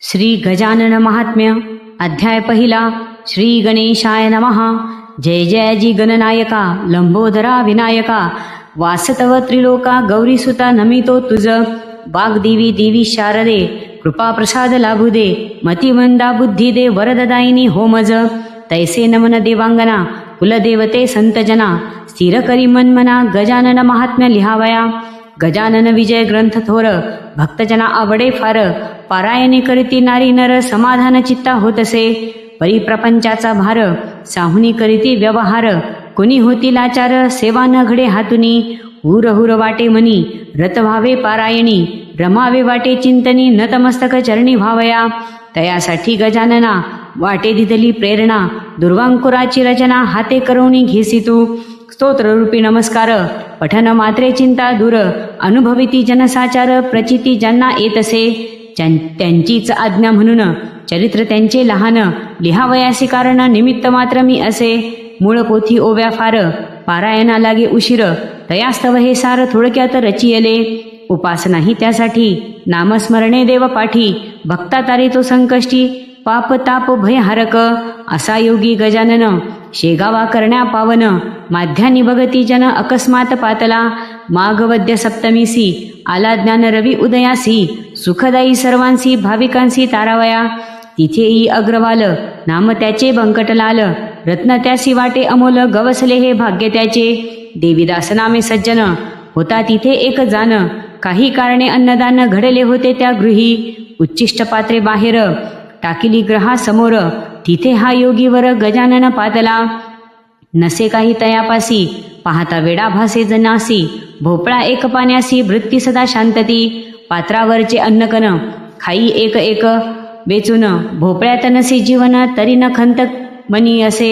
श्री गजानन महात्म्य अध्याय पहिला. श्री गणेशाय नमः. जय जय जी गणनायका लंबोदरा विनायका. वासतव त्रिलोका गौरीसुता नमितो तुझ. वाग्देवी देवी शारदे कृपा प्रसाद लाभू दे. मतिमंदा बुद्धी दे वरददायिनी होमज. तैसे नमन देवांगना कुलदेवते संतजना. स्थिर करी मनमना गजानन महात्म्य लिहावया. गजानन विजय ग्रंथ थोर भक्तजना आवडे फार. पारायणे करीती नारी नर समाधान चित्ता होतसे. परिप्रपंचाचा भार साहुनी करीती व्यवहार. कोणी होती लाचार सेवा न घडे हातुनी. हुर हुर वाटे मनी रत व्हावे पारायणी. रमावे वाटे चिंतनी नतमस्तक चरणी व्हावया. तयासाठी गजानना वाटे दिधली प्रेरणा. दुर्वांकुराची रचना हाते करवणी घेसी तू. स्तोत्ररूपी नमस्कार पठन मात्रे चिंता दूर. अनुभविती जनसाचार प्रचिती ज्यांना येतसे. त्यांचीच आज्ञा म्हणून चरित्र त्यांचे लहान. लिहावयासी कारण निमित्त मात्र मी असे. मूळ पोथी ओव्या फार पारायणा लागे उशीर. तयास्तव हे सार थोडक्यात रचियले. उपासनाही त्यासाठी नामस्मरणे देव पाठी. भक्ता तारी तो संकष्टी पाप ताप भयहारक. असा योगी गजानन शेगावा करण्या पावन. माध्यानी भगती जन अकस्मात पातला. माघवद्य सप्तमीसी आला ज्ञान रवी उदयासी. सुखदायी सर्वांसी भाविकांसी तारावया. तिथेही अग्रवाल नाम त्याचे बंकटलाल. रत्न त्यासी वाटे अमोल गवसले हे भाग्य त्याचे. देवीदास नामे सज्जन होता तिथे एक जान. काही कारणे अन्नदान घडले होते त्या गृही. उच्चिष्ट पात्रे बाहेर टाकिली ग्रहा समोर. तिथे हा योगीवर गजानन पातला. नसे काही तयापासी पाहता वेडा भासे जनासी. भोपळा एक पाण्यासी वृत्ती सदा शांतती. पात्रावरचे अन्नकन खाई एक एक वेचून. भोपळ्यात नसे जीवन तरी न खंत मनी असे.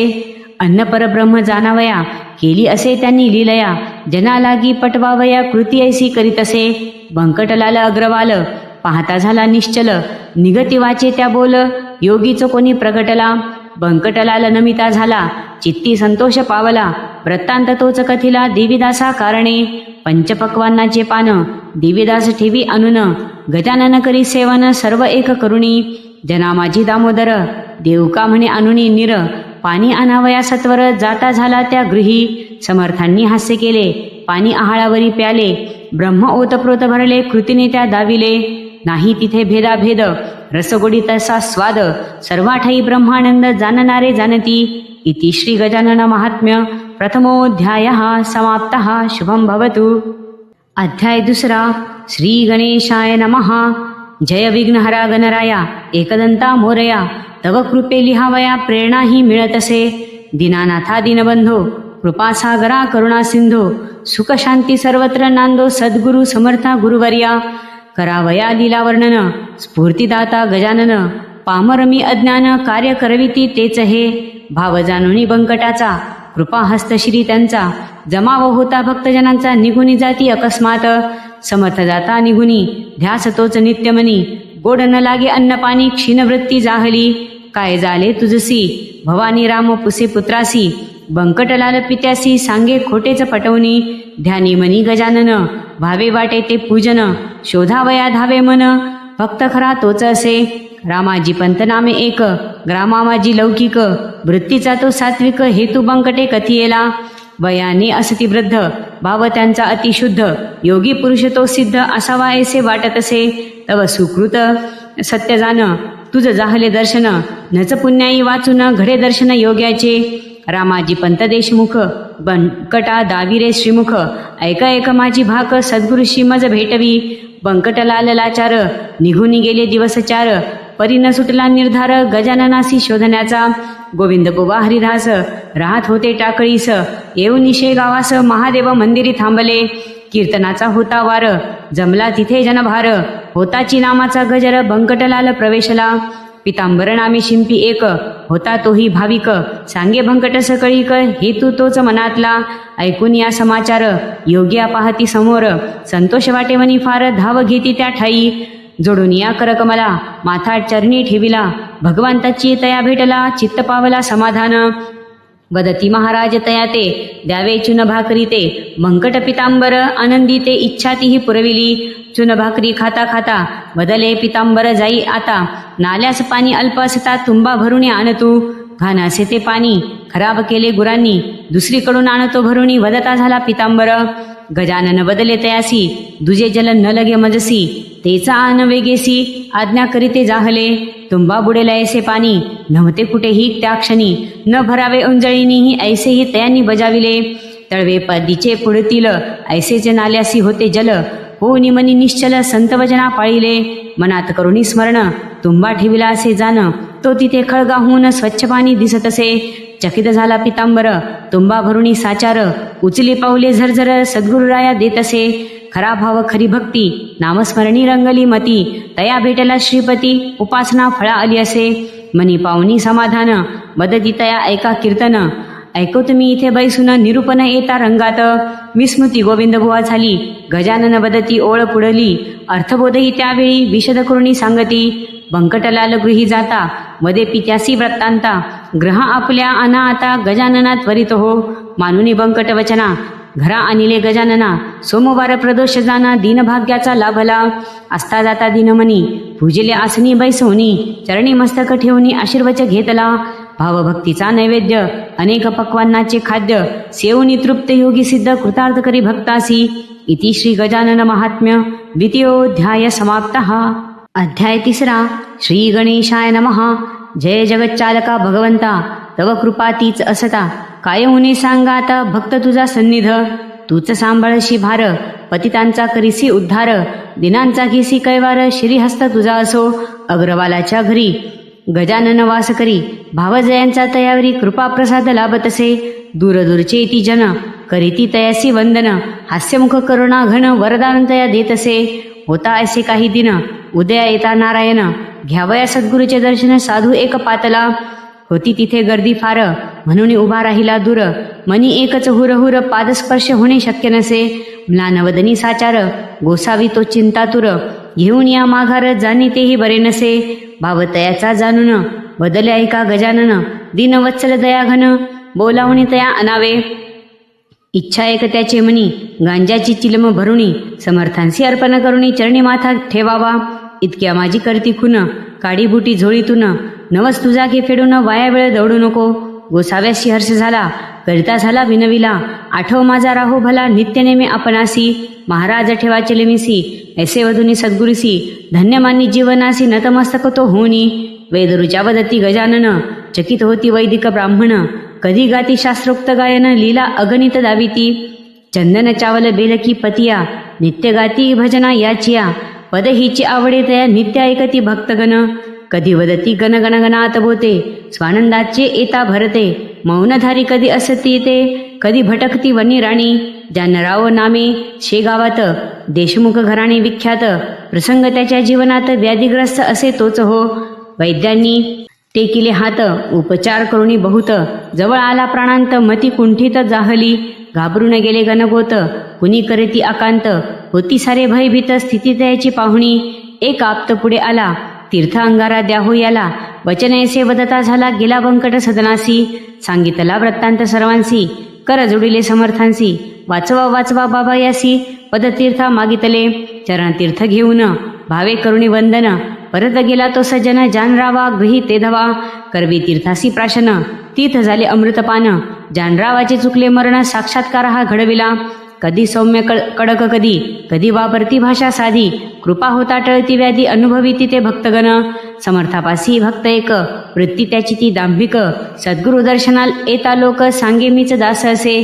अन्न परब्रह्म जाणावया केली असे त्यांनी लीलया. जना लागी पटवावया कृती ऐसी करीत असे. बंकटलाल अग्रवाल पाहता झाला निश्चल. निगती वाचे त्या बोल योगीच कोणी प्रगटला. बंकटलाल नमिता झाला चित्ती संतोष पावला. वृत्तांत तोच कथिला देवीदासा कारणे. पंचपक्वान्नाचे पान देवीदास ठेवी आणून. गजानन करी सेवन सर्व एक करुणी. जना माझी दामोदर देवका म्हणे आणुनी निर. पाणी आणावया सत्वर जाता झाला त्या गृही. समर्थांनी हास्य केले पाणी आहाळावरी प्याले. ब्रह्म ओतप्रोत भरले कृतीने त्या दाविले. नाही तिथे भेदाभेद रसगोडी तसा स्वाद. सर्वाठाई ब्रह्मानंद जाणणारे जाणती. इति श्री गजानन महात्म्य प्रथमोऽध्यायः समाप्तः. शुभं भवतु. अध्याय दुसरा. श्री गणेशाय नमः. जय विघ्नहरा गणराया एकदंता मोरया. तव कृपे लिहावया प्रेरणाही मिळत असे. दीनानाथा दीनबंधो कृपासागरा करुणा सिंधो. सुख शांती सर्वत्र नांदो सद्गुरु समर्था गुरुवर्या. करावया लीला वर्णन स्फूर्तिदाता गजानन. पामरमी अज्ञान कार्य करविती तेच हे. भाव जाणुनी बंकटाचा कृपा हस्त श्री त्यांचा. जमाव होता भक्तजनांचा निघुनी जाती अकस्मात. समर्थ जाता निघुनी ध्यास तोच नित्यमनी. गोड न लागे अन्न पाणी क्षीणवृत्ती जाहली. काय झाले तुझसी भवानी राम पुसे पुत्रासी. बंकटलाल पित्यासी सांगे खोटेच पटवणी. ध्यानी मनी गजानन भावे वाटे ते पूजन. शोधावया धावे मन भक्त खरा तोच असे. रामाजी पंत नामे एक ग्रामा माझी लौकिक. वृत्तीचा तो सात्विक हेतू बंकटे कथियेला. वयाने असती वृद्ध भाव त्यांचा अतिशुद्ध. योगी पुरुष तो सिद्ध असावा ऐसे वाटत असे. तव सुकृत सत्य जाण तुझ जाहले दर्शन. नच पुण्याई वाचून घडे दर्शन योग्याचे. रामाजी पंत देशमुख बंकटा दाविरे श्रीमुख. ऐका एक माझी भाक सद्गुरुशी मज भेटवी. बंकटलाल लाचार निघून गेले दिवस चार. परी न सुटला निर्धार गजाननासी शोधण्याचा. गोविंद बुवा हरिदास राहत होते टाकळीस. येऊन शेगावास महादेव मंदिरी थांबले. कीर्तनाचा होता वार जमला तिथे जनभार. होताची नामाचा गजर बंकटलाल प्रवेशला. पितांबर नामे शिंपी एक होता तोही भाविक. सांगे बंकट सकळीक हेतू तोच मनातला. ऐकून या समाचार योग्या पाहती समोर. संतोष वाटे मनी फार धाव घेती त्या ठाई. जोडून या करकमला माथा चरणी ठेविला. भगवंताची तया भेटला चित्त पावला समाधान. वदती महाराज तया ते द्यावे चून भाकरी ते बंकट पितांबर आनंदी ते इच्छा तीही पुरविली. चून भाकरी खाता खाता बदले पितांबर जाई आता. नाल्यास पाणी अल्प असता तुंबा भरून आण तू. घाण असे ते पाणी खराब केले गुरांनी दुसरीकडून आणतो भरुणी वदता झाला पितांबर. गजानन बदले तयासी दुजे जल न लगे मजसी. तेचा आन वेगेसी आज्ञा करीते जाहले. तुंबा बुडेला ऐसे पाणी नव्हते कुठेही त्या क्षणी. न भरावे उंजळीनीही ऐसेही तयांनी बजाविले. तळवे पदीचे पुढतील ऐसेचे नाल्यासी होते जल. हो निमनी निश्चल संत वजना पाळिले. मनात करुणी स्मरण तुंबा ठेविला असे जाण. तो तिथे खळगाहून स्वच्छ पाणी दिसत असे. चकित झाला पितांबर तुंबा भरुणी साचार. उचली पाऊले झरझर सद्गुरुराया देत असे. खरा भाव खरी भक्ती नामस्मरणी रंगली मती. तया भेटला श्रीपती उपासना फळा आली असे. मनी पावनी समाधान बदती तया ऐका कीर्तन. ऐको तुम्ही इथे बैसून निरूपण येता रंगात. विस्मृती गोविंद बुवा झाली गजानन बदती ओळ पुढली. अर्थबोधही त्यावेळी विशद करुणी सांगती. बंकटलाल गृही जाता मध्ये पित्यासी वृत्तांता. ग्रह आपल्या अना आता गजानना त्वरित हो. मानुनी बंकट वचना घरा आणिले गजानना. सोमवार प्रदोष जाना दीनभाग्याचा लाभला. असता जाता दिनमनी पूजिले आसनी बैसवणी. चरणी मस्तक ठेवणी आशीर्वच घेतला. भावभक्तीचा नैवेद्य अनेक पक्वान्नाचे खाद्य. सेवनी तृप्त योगी सिद्ध कृतार्थ करी भक्तासी. इति श्री गजानन महात्म्य द्वितीयोध्याय समाप्तः. अध्याय 3. श्री गणेशाय नमः. जय जगच्चालका भगवंता तव कृपा तीच असता. काय उने सांगाता भक्त तुझा सन्निध. तूच सांभाळशी भार पतितांचा करीसी उद्धार. दिनांचा घेसी कैवार श्रीहस्त तुझा असो. अग्रवालाच्या घरी गजानन वास करी. भावजयांचा तयावरी कृपा प्रसाद लाभत असे. दूरदूरचे ती जन करीती तयासी वंदन. हास्यमुख करुणा घन वरदान तया देत असे. होता असे काही दिन उदया येता नारायण. घ्यावया सद्गुरूचे दर्शन साधू एक पातला. होती तिथे गर्दी फार म्हणून उभा राहिला दूर. मनी एकच हुरहुर पादस्पर्श होणे शक्य नसे. म्लानवदनी साचार गोसावी तो चिंतातुर. घेऊन या माघार जाणी तेही बरे नसे. भावतयाचा जाणून बदले ऐका गजानन. दीनवत्सल दयाघन बोलावणी तया अनावे. इच्छा एक त्याचे मनी गांजाची चिलम भरुणी. समर्थांशी अर्पण करुणी चरणी माथा ठेवावा. इतक्या माझी करती खुन काडीबुटी झोळीतून. नवस तुझा घे फेडून वाया वेळ दौडू नको. गोसाव्याशी हर्ष झाला करिता झाला विनविला. आठव माझा राहो भला नित्य नेमे आपणासी. महाराज ठेवा चलेमिसी ऐसे वधुनी सद्गुरुसी. धन्यमानी जीवनासी नतमस्तक तो होनी. वेदरुच्या वदती गजानन चकित होती वैदिक ब्राह्मण. कधी गाती शास्त्रोक्त गायन लीला अगणित दाविती. चंदन चावल बेलकी पतिया नित्य गाती भजना याचिया. पद हिची आवडे तया नित्य ऐकती भक्तगण. कधी वदती गण गण गणात बोते स्वानंदाचे येता भरते. मौनधारी कधी असती ते कधी भटकती वनी राणी. जानराव नामे शेगावात देशमुख घराणे विख्यात. प्रसंग त्याच्या जीवनात व्याधिग्रस्त असे तोच हो. वैद्यांनी टेकिले हात उपचार करुणी बहुत. जवळ आला प्राणांत मती कुंठित जाहली. घाबरून गेले गणगोत कुणी करेती अकांत. होती सारे भयभीत स्थिती त्याची पाहुणी. एक आप्त पुढे आला तीर्थ अंगारा द्याहो याला. वचन ऐसे वदता झाला गेला बंकट सदनासी. सांगितला वृत्तांत सर्वांसी कर जोडिले समर्थांसी. वाचवा वाचवा बाबा यासी पदतीर्था मागितले. चरणतीर्थ घेऊन भावे करुणी वंदन. परत गेला तो सज्जन जानरावा गृही ते धवा. करवी तीर्थासी प्राशन तीर्थ झाले अमृतपान. जानरावाचे चुकले मरण साक्षात्कार हा घडविला. कधी सौम्य कडक कधी कधी वापरती भाषा साधी. कृपा होता टळती व्याधी अनुभवी ते भक्तगण. समर्थापासी भक्त एक वृत्ती त्याची ती दांभिक. सद्गुरु दर्शनाल येता लोक सांगे मीच दास असे.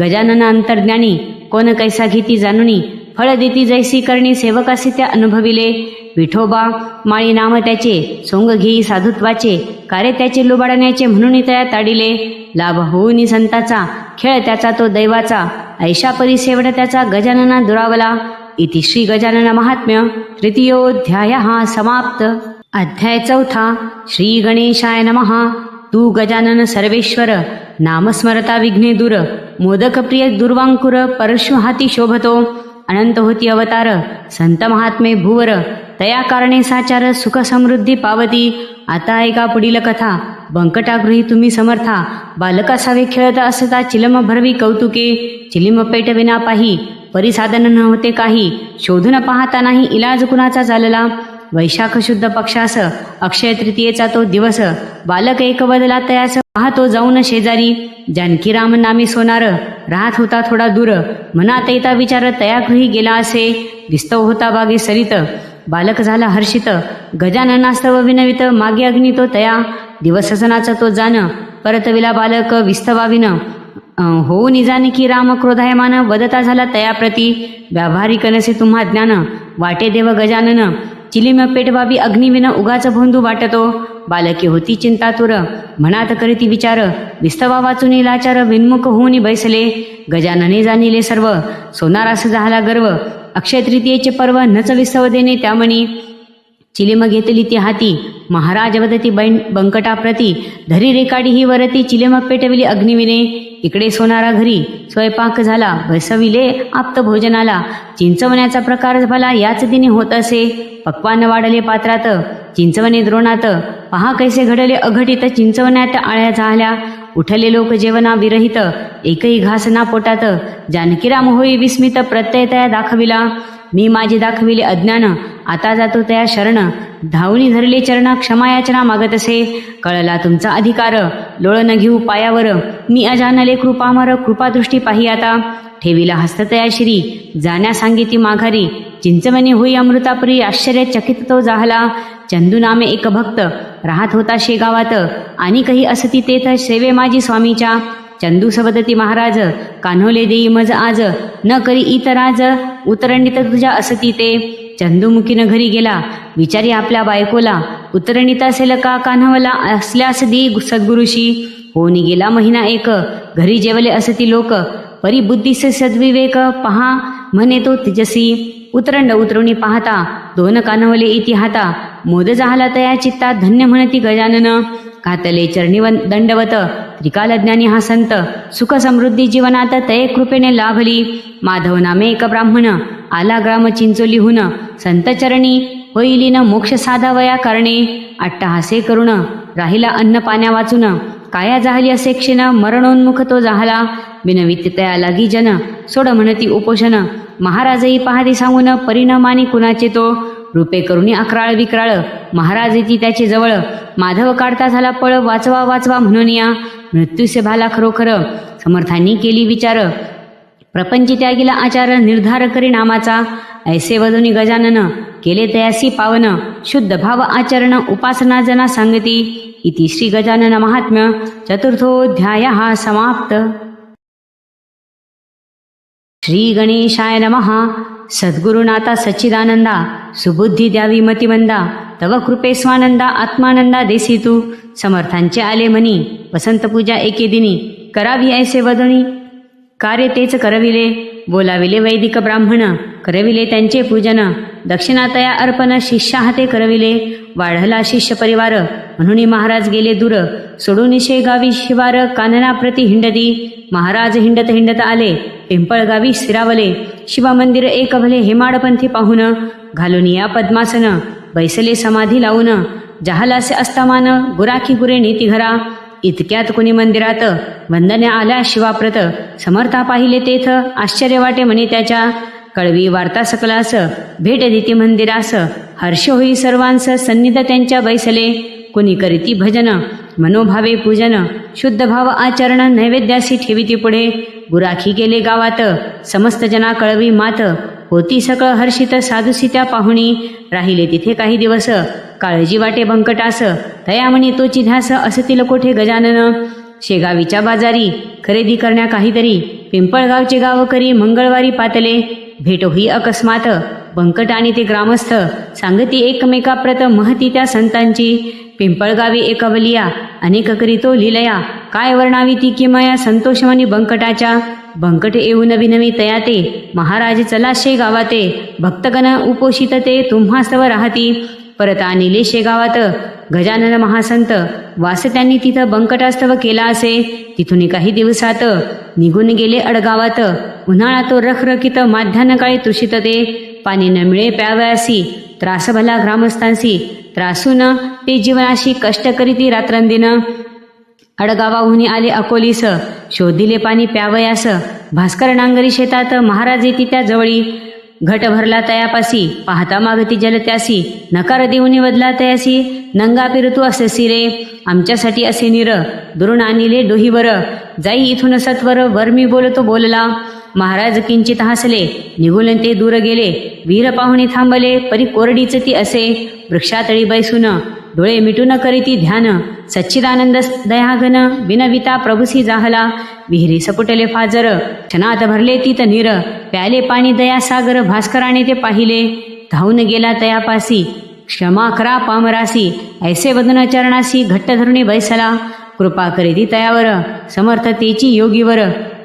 गजानन अंतर्ज्ञानी कोण कैसा घेती जाणुनी. फळ देती जैसी करणी सेवकासी त्या अनुभविले. विठोबा माळी नाम त्याचे सोंग घेई साधुत्वाचे. कार्य त्याचे लुबाडण्याचे म्हणून तया ताडिले. लाभ होऊनी संताचा खेळ त्याचा तो दैवाचा. ऐशा परी सेवड त्याचा गजानना दुरावला. इति श्री गजानन महात्म्य तृतीयोध्याय समाप्त. अध्याय 4. श्री गणेशाय नमः. तू गजानन सर्वेश्वर नामस्मरता विघ्ने दूर. मोदक प्रिय दुर्वांकुर परशु हाती शोभतो. अनंत होती अवतार संत महात्मे भुवर. तया कारणे साचार सुख समृद्धी पावती. आता ऐका पुढील कथा बंकटागृही तुम्ही समर्था. बालकासावे खेळत असता चिलम भरवी कौतुके. चिलीम पेटविना पाही परिसाधन नव्हते काही. शोधून पाहता नाही इलाज कुणाचा चालला. वैशाख शुद्ध पक्षास अक्षय तृतीयेचा तो दिवस. बालक एक बदला तयास पाहतो जाऊन शेजारी. जानकीराम नामे सोनार राहत होता थोडा दूर. मनात येता विचार तयागृही गेला असे. दिसतो होता बागे सरित. बालक झाला हर्षित. गजाननास्तव विनवित मागे अग्नी तो तया. दिवस सणाचा तो जाण परतविला बालक विस्तवाविन. होऊन जानकी राम क्रोधायमान वदता झाला तयाप्रती. व्यावहारिक नसे तुम्हा ज्ञान वाटे देव गजानन. चिलीम पेटवावी अग्निविन उगाच भोंदू वाटतो. बालकी होती चिंतातुर मनात करीती विचार. विस्तवा वाचुनी लाचार विन्मुख होऊनी बैसले. गजानने जाणिले सर्व सोनारास झाला गर्व. अक्षय तृतीयेचे पर्व नच विस्तव देणे त्यामणी. चिलीम घेतली ती हाती महाराज वदती बंकटाप्रती. धरी रेकाडी ही वरती चिलीम पेटविली अग्निविने. इकडे सोनारा घरी स्वयंपाक झाला. बसविले आप्त भोजनाला. चिंचवण्याचा प्रकार भला याच दिनी होत असे. पक्वान वाढले पात्रात चिंचवणे द्रोणात. पहा कैसे घडले अघटित चिंचवण्यात आळ्या झाल्या. उठले लोक जेवणा विरहित एकही घास ना पोटात. जानकीराम होई विस्मित प्रत्यय तया दाखविला. मी माझे दाखविले अज्ञान आता जातो त्या शरण. धावणी धरले चरण क्षमायाचना मागत असे. कळला तुमचा अधिकार लोळ न घेऊ पायावर. मी अजानले कृपामर कृपादृष्टी पाही आता. ठेविला हस्ततया श्री जाण्या सांगिती माघारी. चिंचवणी होई अमृतापुरी आश्चर्यचकित तो जाहला. चंदू नामे एक भक्त राहत होता शेगावात. आणि काही असती तेथ सेवे माझी स्वामीच्या. चंदू सवदती महाराज कान्होले देई मज आज. न करी इतराज उतरणीत तुझ्या असती ते. चंदूमुखीनं घरी गेला विचारी आपल्या बायकोला. उतरणीत असेल का कान्हवला असल्यास देई सद्गुरुशी. होऊन गेला महिना एक घरी जेवले असती लोक. परिबुद्धीस सद्विवेक पहा म्हणे तो तेजसी. उतरंड उतरवणी पाहता दोन कानवले इति हाता. मोद झाला तया चित्ता धन्य म्हणती गजानन. घातले चरणी दंडवत त्रिकालज्ञानी हा संत. सुख समृद्धी जीवनात तये कृपेने लाभली. माधव नामे एक ब्राह्मण आला ग्राम चिंचोलीहून. संत चरणी होईलीन मोक्ष साधावया कारणे. अट्टहासे करुण राहिला अन्न पाण्या वाचून. काया जाहली असे क्षीण मरणोन्मुख तो जाहला. बिनवित तया लागी जन सोड म्हणती उपोषण. महाराजही पहाती सांगून परिणामानी कुणाचे तो. रूपे करुणी अक्राळ विक्राळ महाराज येती त्याचे जवळ. माधव काढता झाला पळ वाचवा वाचवा म्हणून या. मृत्यूसे भाला खरोखर समर्थांनी केली विचार. प्रपंची त्यागीला आचार निर्धार करी नामाचा. ऐसे वदुनी गजानन केले तयासी पावन. शुद्ध भाव आचरण उपासना जना सांगती. इति श्री गजानन महात्म्य चतुर्थोऽध्याय समाप्त. श्री गणेशाय नमः. सद्गुरुनाथा सच्चिदानंदा सुबुद्धी द्यावी मतिमंदा. तव कृपे स्वानंदा आत्मानंदा देसी तू. समर्थांचे आले मनी वसंत पूजा एके दिनी. करावी ऐसे वदनी कार्य तेच करविले. बोलाविले वैदिक ब्राह्मण करविले त्यांचे पूजन. दक्षिणातया अर्पण शिष्या हाते करविले. वाढला शिष्य परिवार म्हणून महाराज गेले दूर. सोडून शेगावी शिवार काननाप्रती हिंडती. महाराज हिंडत हिंडत आले पिंपळगावी स्थिरावले. शिवमंदिर एक भले हेमाडपंथी पाहून. घालून या पद्मासन बैसले समाधी लावून. जहालासे अस्तमान गुराखी गुरे नीती घरा. इतक्यात कुणी मंदिरात वंदन्या आल्या शिवाप्रत. समर्था पाहिले तेथ आश्चर्य वाटे म्हणे त्याच्या. कळवी वार्ता सकलास भेट देती मंदिरास. हर्ष होई सर्वांस सन्निध त्यांच्या बैसले. कुणी करीती भजन मनोभावे पूजन. शुद्ध भाव आचरण नैवेद्यासी ठेविती पुढे. गुराखी गेले गावात समस्त जना कळवी मात. होती सकळ हर्षित साधुसी त्या पाहुणी. राहिले तिथे काही दिवस काळजी वाटे बंकटास. तयामणी तोची ध्यास असतील कोठे गजानन. शेगावीच्या बाजारी खरेदी करण्या काहीतरी. पिंपळगावचे गावकरी मंगळवारी पातले. भेट होई अकस्मात बंकट आणि ते ग्रामस्थ. सांगती एकमेकाप्रत महती त्या संतांची. पिंपळगावी एकवलिया अनेक करीतो लिलया. काय वर्णावी ती किमया संतोषमनी बंकटाच्या. बंकट येऊ नवी नवी तया ते. महाराज चला शेगावाते. भक्तगण उपोषित ते तुम्हास्तव राहती. परत आणिले शेगावात गजानन महासंत. वास त्यांनी तिथं बंकटास्तव केला असे. तिथून काही दिवसात निघून गेले अडगावात. उन्हाळा तो रखरखित माध्यान्ह काळी तृषित ते. पाणी न मिळे प्यावयासी त्रास भला ग्रामस्थांसी. त्रासून ते जीवनाशी कष्ट करीती रात्रंदिन. अडगावाहुनी आले अकोलीस, शोधिले पाणी प्यावयास. भास्कर नांगरी शेतात, महाराज येती त्या जवळी. घट भरला तयापासी, पाहता मागती जल त्यासी. नकार देऊनी वदला तयासी, नंगा पिरतू अससी रे. आमच्यासाठी असे निर, दुरून आणिले डोहीवर. जाई इथून सत्वर, वर मी बोलतो बोलला. महाराज किंचित हसले, निघून ते दूर गेले. वीर पाहुणे थांबले, परी कोरडीच ती असे. वृक्षातळी बैसून, डोळे मिटून करीती ध्यान. सच्चिदानंद दयाघन, बिनविता प्रभुसी जाहला. विहिरी सपुटले फाजर, क्षणात भरले तीत नीर. प्याले पाणी दयासागर, भास्कराने ते पाहिले. धावून गेला तयापासी, क्षमा करा पामरासी. ऐसे वदन चरणासी, घट्ट धरुणी बैसला. कृपा करीती तयावर, समर्थतेची योगीवर.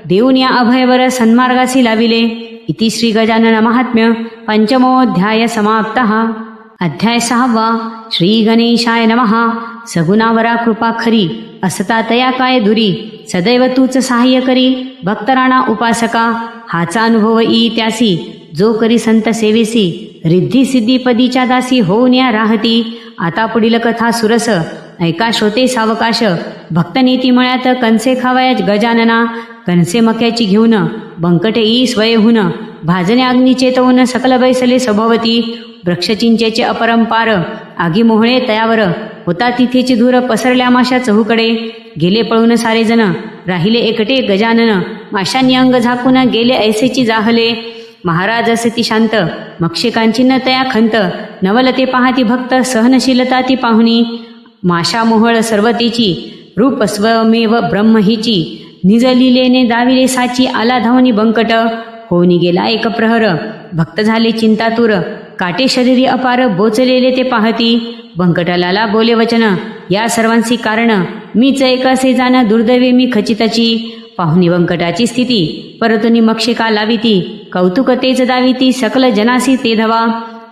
देऊन या अभयवर, सन्मार्गासी लाविले. इति श्री गजानन महात्म्य पंचमोऽध्याय समाप्तः. अध्याय 6. श्री गणेशाय नमः. सगुणावरा कृपा खरी, असता तया काय दुरी. सदैव तूच सहाय्य करी, भक्तराणा उपासका. हाचा अनुभव ई त्यासी, जो करी संत सेवेसी. रिद्धी सिद्धी पदीच्या दासी, होऊन या राहती. आता पुढील कथा सुरस, ऐका श्रोते सावकाश. भक्तनीती मळ्यात कणसे खावाया गजानना. कणसे मक्याची घेऊन, बंकटे ई स्वयहून. भाजने अग्नी चेतवून, सकल बैसले सभोवती. वृक्षचिंचेचे अपरंपार, आगी मोहळे तयावर. होता तिथेची धूर, पसरल्या माशा चहूकडे. गेले पळून सारेजण, राहिले एकटे गजानन. माशांनी अंग झाकून, गेले ऐसेची जाहले. महाराज असती शांत, मक्षिकांची न तया खंत. नवल ते पाहती भक्त, सहनशीलता ती पाहुणी. माशा मोहळ सर्वतेची, रूप स्वमेव ब्रह्म हिची. निज लिलेने दाविले साची, आला धावनी बंकट. होऊनी गेला एक प्रहर, भक्त झाले चिंतातूर. काटे शरीरी अपार, बोचलेले ते पाहती. बंकटलाला बोले वचन, या सर्वांची कारण. मीच एक असे जाण, दुर्दैवी मी खचितची. पाहुनी बंकटाची स्थिती, परतुनी मक्षिका लाविती. कौतुक तेच दाविती, सकल जनासी ते धवा.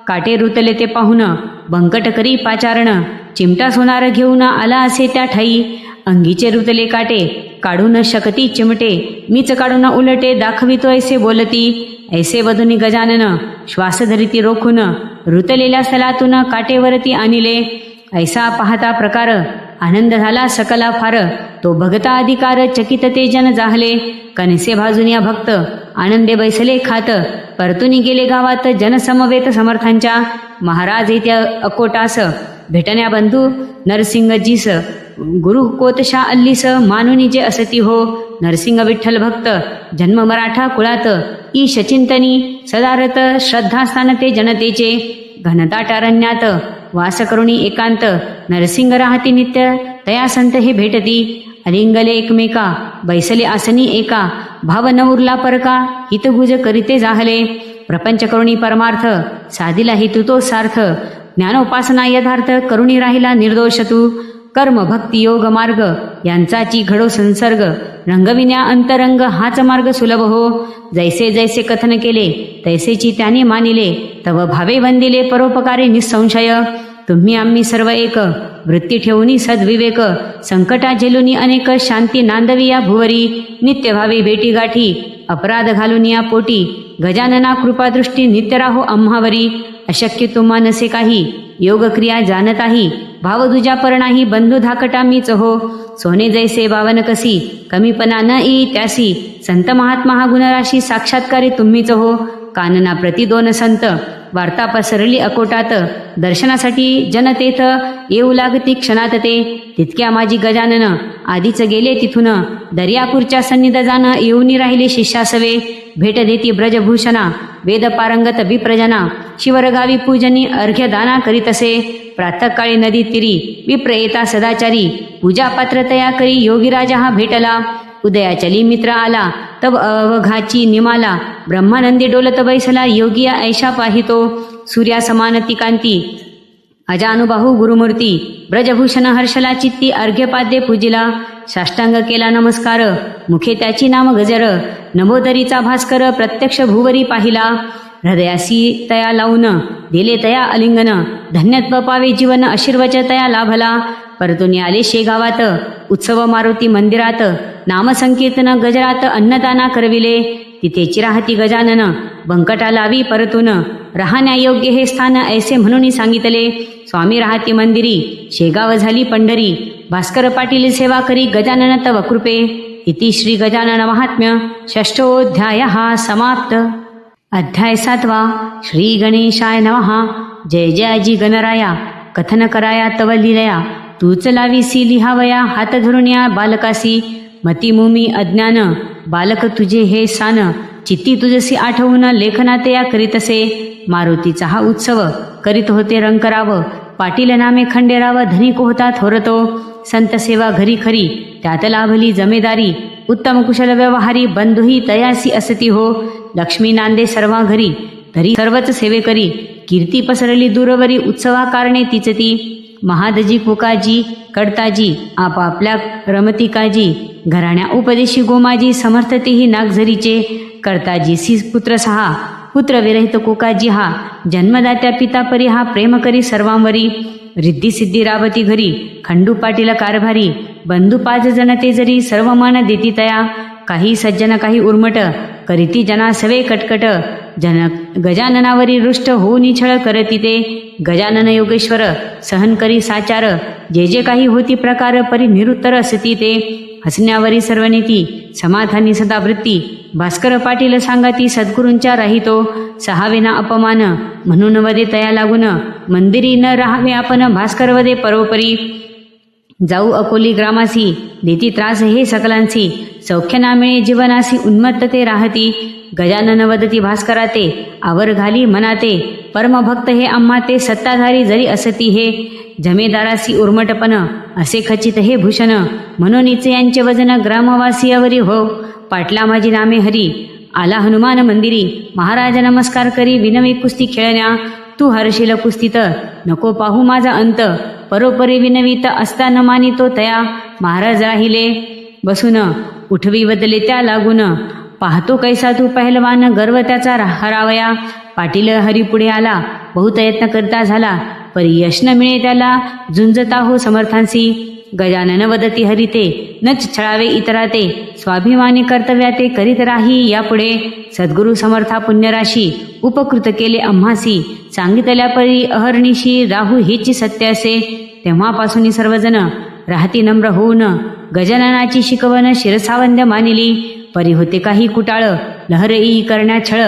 काटे रुतले ते पाहुन, बंकट करी पाचारण. चिमटा सोनार घेऊन आला असे त्या ठाई. अंगीचे रुतले काटे, काढू न शकती चिमटे. मीच काढून उलटे, दाखवितो ऐसे बोलती. ऐसे वधुनी गजानन, श्वास धरिती रोखून. रुतलेल्या स्थलातून काटेवरती आणिले. ऐसा पाहता प्रकार, आनंद झाला सकला फार. तो भगता अधिकार, चकित ते जन जाहले. कणसे भाजून या भक्त, आनंदे बैसले खात. परतुनी गेले गावात, जनसमवेत समर्थांच्या. महाराज येत्या अकोटास, भेटण्या बंधू नरसिंगजीस. गुरु कोतशा अल्लीस, मानुनी जे असती हो. नरसिंग विठ्ठल भक्त, जन्म मराठा कुळात. ईश चिंतनी सदारत, श्रद्धास्थान ते जनतेचे. घनदाटारण्यात वास करुणी एकांत. नरसिंग राहती नित्य, तया संत हे भेटती. अलिंगले एकमेका, बैसले आसनी एका. भाव न उरला परका, हितगुज करीते जाहले. प्रपंच करुणी परमार्थ, साधिला हेतू तो सार्थ. ज्ञानोपासना यथार्थ, करुणी राहिला निर्दोष तू. कर्म भक्ती योग मार्ग, यांचाची घडो संसर्ग. रंगविण्या अंतरंग, हाच मार्ग सुलभ हो. जैसे जैसे कथन केले, तैसेची त्याने मानिले. तव भावे वंदिले, परोपकारी निसंशय. तुम्ही आम्ही सर्व एक, वृत्ती ठेवूनी सद्विवेक. संकटा झेलुनी अनेक, शांती नांदवी या भुवरी. नित्य भावी भेटी गाठी, अपराध घालून या पोटी. गजानना कृपादृष्टी, नित्य राहो आम्हावरी. अशक्य तुम्हा नसे काही, योग क्रिया जानताही. भाव दुजा पर नाही, बंधू धाकटा मीच हो. सोने जैसे बावन कसी, कमीपणा न ई त्यासी. संत महात्मा हा गुणराशी, साक्षात्कारी तुम्हीच हो. कानना प्रति दोन संत, वार्ता पसरली अकोटात. दर्शनासाठी जनतेथ, येऊ लागती क्षणात ते. तितक्या माझी गजानन, आधीच गेले तिथून. दर्यापूरच्या सन्निध जाण, येऊनी राहिले शिष्यासवे. भेट देती ब्रजभूषणा, वेद पारंगत विप्रजना. शिवरगावी पूजनी, अर्घ्य दाना करीतसे. प्रातःकाळी नदी तिरी, विप्र येता सदाचारी. पूजा पात्र तया करी, योगीराजा हा भेटला. उदयाचली मित्र आला, तब अवघाची निमाला. ब्रह्मानंदी डोलत बैसला, योगिया ऐशा पाहितो. सूर्या समान ती कांती, अजानुबाहू गुरुमूर्ती. ब्रजभूषण हर्षला चित्ती, अर्घ्यपाद्ये पूजिला. साष्टांग केला नमस्कार, मुखे त्याची नाम गजर. नभोदरीचा भास्कर, प्रत्यक्ष भुवरी पाहिला. हृदयासी तया लावून, दिले तया अलिंगन. धन्यत्व पावे जीवन, आशीर्वच तया लाभला. परतुनी आले शेगावात, उत्सव मारुती मंदिरात. नामसंकीर्तन गजरात, अन्नदाना करविले. तिथेची राहती गजानन बंकटा लावी परतून राहण्यायोग्य हे स्थान ऐसे म्हणून सांगितले. स्वामी राहती मंदिरी शेगाव झाली पंढरी भास्कर पाटील सेवा करी गजानन तव कृपे. इति श्री गजानन महात्म्य षष्ठोऽध्याय समाप्त. अध्याय 7. श्री गणेशाय नमः. जय जयाजी गणराया कथन कराया तव लीलया तूच लावीसी लिहावया हात धरून या बालकासी. मतिमुमी अज्ञान बालक तुझे हे सान चित्ती तुझसी आठवून लेखनात या करीतसे. मारुतीचा हा उत्सव करीत होते रंकराव पाटील नामे खंडेराव धनिक होता थोरतो. संत सेवा घरी खरी त्यात लाभली जमेदारी उत्तम कुशल व्यवहारी बंधुही तयासी असती हो. लक्ष्मी नांदे सर्वा घरी तरी सर्वच सेवे करी कीर्ती पसरली दूरवरी उत्सवा कारणे तीच ती. महादजी कोकाजी कडताजी आपापल्या रमतिकाजी घराण्या उपदेशी गोमाजी समर्थतेही नागझरीचे. कर्ताजी पुत्र 6 पुत्र विरहित कोकाजी हा जन्मदात्या पिता परी हा प्रेम करी सर्वांवरी. रिद्धी सिद्धी राबती घरी खंडू पाटील कारभारी बंधू 5 जण ते जरी सर्व मान देती तया. काही सज्जन काही उर्मट करीती जना सवे कटकट जन गजाननावरी रुष्ट होऊ निछळ करती ते. गजानन योगेश्वर सहन करी साचार जे जे काही होती प्रकार परी निरुत्तर असती ते. हसण्यावरी सर्व नीती समाधानी सदा वृत्ती भास्कर पाटील सांगाती सद्गुरूंच्या राहितो. 6वेना अपमान म्हणून वदे तया लागून मंदिरी न राहावे आपण भास्कर वदे परोपरी. जाऊ अकोली ग्रामासी देती त्रास हे सकलांसी सौख्य ना मिळे जीवनासी उन्मत्त ते राहती. गजानन वदती भास्कराते आवर घाली मनाते परमभक्त हे आम्हा ते सत्ताधारी जरी असती हे. जमेदारासी उर्मटपण असे खचित हे भूषण म्हणूनच यांचे वजन ग्रामवासियावरी हो. पाटला माझी नामे हरी आला हनुमान मंदिरी महाराज नमस्कार करी विनवी कुस्ती खेळण्या. तू हरशील कुस्तीत नको पाहू माझा अंत परोपरी विनवीत असता न मानितो तया. महाराज राहिले बसून उठवी बदले त्या लागून पाहतो कैसा तू पहिलवान गर्व त्याचा हरावया. पाटील हरी पुढे आला बहुत यत्न करता झाला परी यश न मिळे त्याला झुंजता हो समर्थांसी. गजानन वदती हरिते नच छळावे इतराते स्वाभिमानी कर्तव्याते करीत राही यापुढे. सद्गुरु समर्था पुण्यराशी उपकृत केले आम्हासी सांगितल्या परी अहर्निशी राहू हेची सत्य असे. तेव्हापासून सर्वजण राहती नम्र होऊन गजाननाची शिकवण शिरसावंद्य मानिली. परी होते काही कुटाळ लहरई करण्या छळ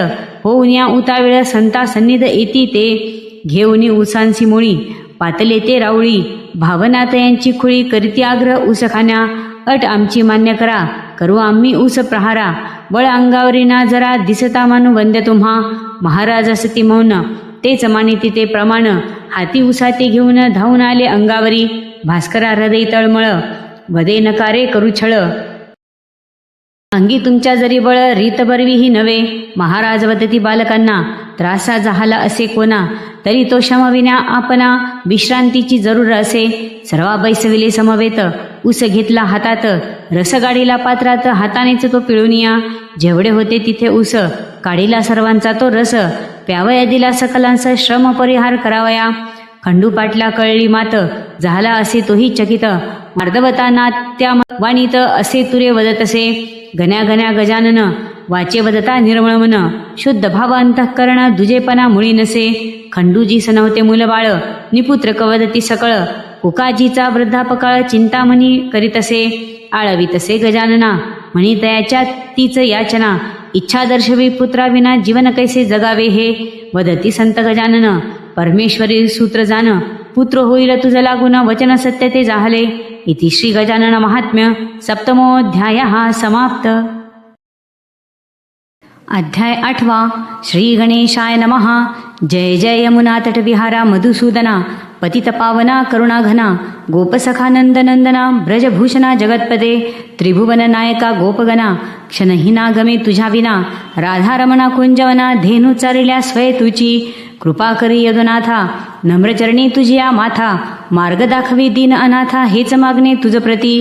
होऊन या उतावेळ संता सन्निध येती ते. घेऊनी उसांसी मुळी पातले ते राऊळी भावनात यांची खुळी करीती आग्रह ऊस खाण्या. अट आमची मान्य करा करू आम्ही ऊस प्रहारा बळ अंगावरी ना जरा दिसता मानू वंद्य तुम्हा. महाराज असती मौन तेच मानिती ते प्रमाण हाती उसाते घेऊन धावून आले अंगावरी. भास्करा हृदय तळमळ वदे नकारे करू छळ अंगी तुमच्या जरी बळ रीत बरवीही नव्हे. महाराज वदती बालकांना त्रासा झाला असे कोणा तरी तो शमविण्या आपणा विश्रांतीची जरूर असे. सर्वा बैसविले समवेत ऊस घेतला हातात रसगाडीला पात्रात हातानेच तो पिळूनिया. जेवढे होते तिथे ऊस काढीला सर्वांचा तो रस प्यावया दिला सकलांचा श्रम परिहार करावया. खंडू पाटला कळली मात झाला असे तोही चकित मार्दवता नात्या वाणीत असे तुरे वदत असे. गण्या गण्या गजानन वाचे वदता निर्मळ मन शुद्ध भाव अंतःकरण दुजेपणा मुळी नसे. खंडूजी सनवते मुलबाळ निपुत्र कवदती सकळ कोकाजीचा वृद्धापकाळ चिंतामणी करीतसे. आळवीतसे गजानना म्हणी तयाच्या तीच याचना इच्छा दर्शवी पुत्राविना जीवन कैसे जगावे हे. वदती संत गजानन परमेश्वरी सूत्र जाण पुत्र होईल तुझ लागून वचन सत्य ते जाहले. इति श्री गजानन महात्म्य सप्तमोऽध्याय समाप्त. अध्याय 8. श्री गणेशाय नमः. जय जय यमुना तटविहारा मधुसूदना पतित पावना करुणाघना गोपसखा नंदनंदना ब्रजभूषणा जगत्पदे त्रिभुवन नायका गोपगणा क्षणहीना गमे तुझ्या विना. राधारमणा कुंजवना धेनू चारिल्या स्वय तुची कृपा करी यदुनाथा नम्रचरणी तुझिया माथा. मार्ग दाखवी दीन अनाथा हेच मागणे तुझ प्रती.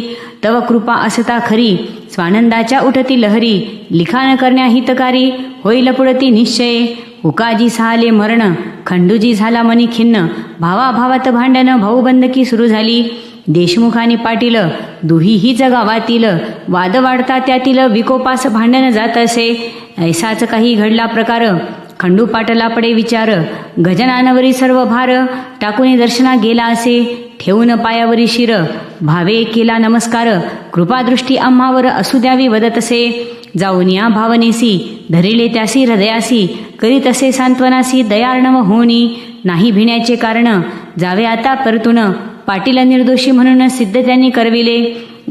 तव कृपा असता खरी स्वानंदाच्या उठती लहरी. लिखाण करण्या हितकारी होईल पुढती निश्चय. उकाजी सहाले मरण खंडूजी झाला मनी खिन्न भावाभावात भांडण भाऊबंदकी सुरू झाली. देशमुख आणि पाटील दुहीच गावातील वाद वाढता त्यातील विकोपास भांडण जात असे. ऐसाच काही घडला प्रकार खंडू पाटला पडे विचार. गजाननावरी सर्व भार टाकून दर्शना गेला असे. ठेवून पायावरी शिर भावे केला नमस्कार. कृपादृष्टी आम्हावर असू द्यावी वदत असे. जाऊन या भावनेसी धरिले त्यासी हृदयासी. करीत असे सांत्वनासी दयार्णव होणी. नाही भिण्याचे कारण जावे आता परतून. पाटील निर्दोषी म्हणून सिद्ध त्यांनी करविले.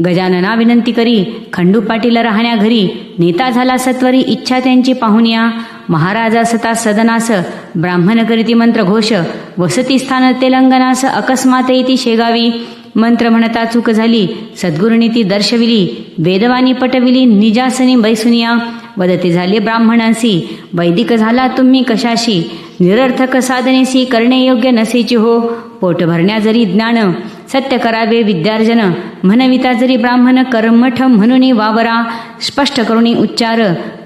गजानना विनंती करी खंडू पाटील राहण्या घरी. नेता झाला सत्वरी इच्छा त्यांची पाहुण्या. महाराजा सता सदनास ब्राह्मण करीती मंत्रघोष. वसती स्थान तेलंगणास अकस्मात येती शेगावी. मंत्र म्हणता चूक झाली सद्गुरुनी ती दर्शविली. वेदवाणी पटविली निजासनी बैसुनिया. वदते झाले ब्राह्मणांसी वैदिक झाला तुम्ही कशाशी. निरर्थक साधनेसी करणे योग्य नसेची हो. पोट भरण्या जरी ज्ञान सत्य करावे विद्यार्जन. म्हणविता जरी ब्राह्मण कर्मठ म्हणून वावरा. स्पष्ट करुणी उच्चार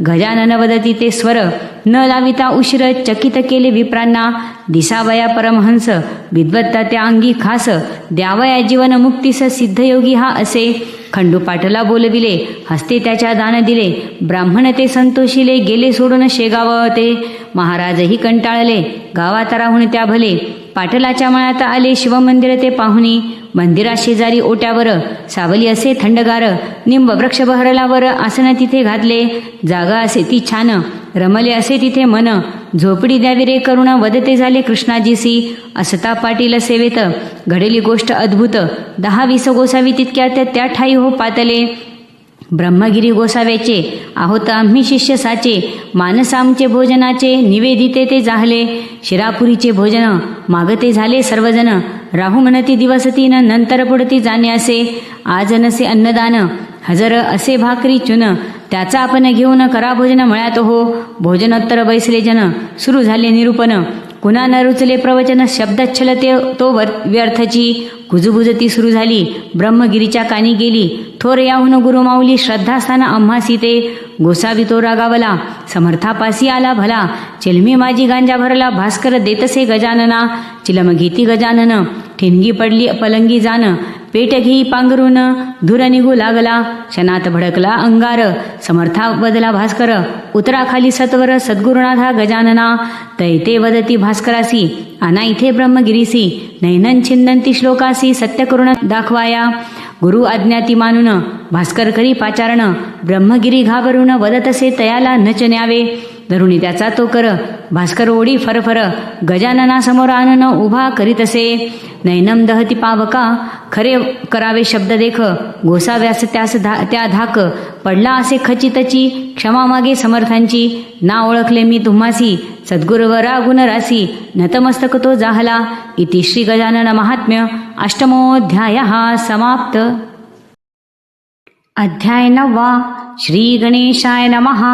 गजानन वदती ते स्वर. न लाविता उशीर चकित केले विप्रांना. दिसावया परमहंस विद्वत्ता त्या अंगी खास. द्यावया जीवन मुक्तीस सिद्धयोगी हा असे. खंडू पाटला बोलविले हस्ते त्याच्या दान दिले. ब्राह्मण ते संतोषिले गेले सोडून शेगाव ते. महाराजही कंटाळले गावात राहून त्या भले. पाटलाच्या मळ्यात आले शिवमंदिर ते पाहुणी. मंदिरा शेजारी ओट्यावर सावली असे थंडगार. निंब वृक्ष बहरलावर आसन तिथे घातले. जागा असे ती छान रमले असे तिथे मन. झोपडी द्यावी रे करुणा वदते झाले कृष्णाजीसी. असता पाटील सेवेत घडली गोष्ट अद्भुत. 10-20 गोसावी तितक्यात त्या ठाई हो पातले. ब्रह्मगिरी गोसाव्याचे आहोत आम्ही शिष्य साचे. मानस आमचे भोजनाचे निवेदिते ते जाहले. शिरापुरीचे भोजन मागते झाले सर्वजण. राहू म्हणती दिवस 3 नंतर पुढती जाणे असे. आज नसे अन्नदान हजर असे भाकरी चुन. त्याचा आपण घेऊन करा भोजन मळ्यात हो. भोजनोत्तर बैसले जन सुरू झाले निरूपण. कुणा न रुचले प्रवचन शब्दच्छल ते तो व्यर्थची. कुजबुजती सुरू झाली ब्रह्मगिरीच्या कानी गेली. थोर याहून गुरुमाऊली श्रद्धास्थान आम्हासी ते. गोसावी तो रागावला समर्थापासी आला भला. चिलमी माझी गांजा भरला भास्कर देतसे गजानना. चिलम घेती गजानन ठिणगी पडली पलंगी जान. पेट घेई पांघरून धुर निघू लागला. क्षणात भडकला अंगार समर्था बदला भास्कर. उतरा खाली सत्वर सद्गुरुनाथा गजानना. तैते वदती भास्करासी आना इथे ब्रह्मगिरीसी. नैनन छिंदंती श्लोकासी सत्य करुण दाखवाया. गुरु आज्ञाती मानून भास्कर करी पाचारण. ब्रह्मगिरी घाबरून वदतसे तयाला नच न्यावे. धरुणी त्याचा तो कर भास्कर ओढी फरफर. गजानना समोर आणून उभा करीतसे. नैनम दहती पावका खरे करावे शब्द देख. गोसाव्यास त्यास त्या धाक पडला असे खचितची. क्षमा मागे समर्थांची. ना ओळखले मी तुम्हासी सद्गुरुवरा गुणरासी. नतमस्तक तो जाहला. इति श्री गजानन महात्म्य अष्टमोऽध्याय समाप्त. अध्याय 9. श्री गणेशाय नमः.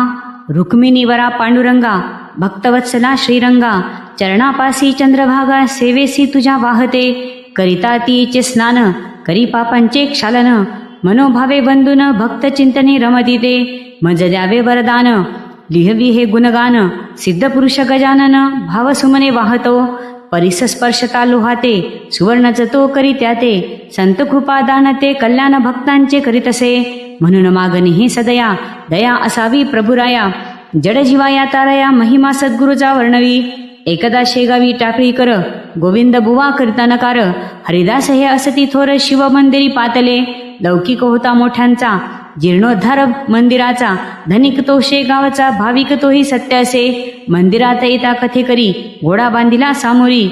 रुक्मिणीवरा पांडुरंगा भक्तवत्सला श्रीरंगा. चरणापासी चंद्रभागा सेवेसी तुझ्या वाहते. करिता तीचे स्नान करी पापांचे क्षालन. मनोभावे बंधून भक्त चिंतने रमती ते. मज द्यावे वरदान लिहवी हे गुणगान. सिद्ध पुरुष गजानन भावसुमने वाहतो. परिसस्पर्शता लोहाते सुवर्णच तो करी त्याते. संत कृपा दानते कल्याण भक्तांचे करीतसे. म्हणून मागणी हे सदया दया असावी प्रभुराया. जड जीवाया तारया महिमा सद्गुरुचा वर्णवी. एकदा शेगावी टाकळी कर गोविंद बुवा करता नकार. हरिदास हे असती थोर शिव मंदिरी पातले. लौकिक होता मोठ्यांचा जीर्णोद्धार मंदिराचा. धनिक तो शेगावचा भाविक तोही सत्य असे. मंदिरात येता कथे करी घोडा बांधिला सामोरी.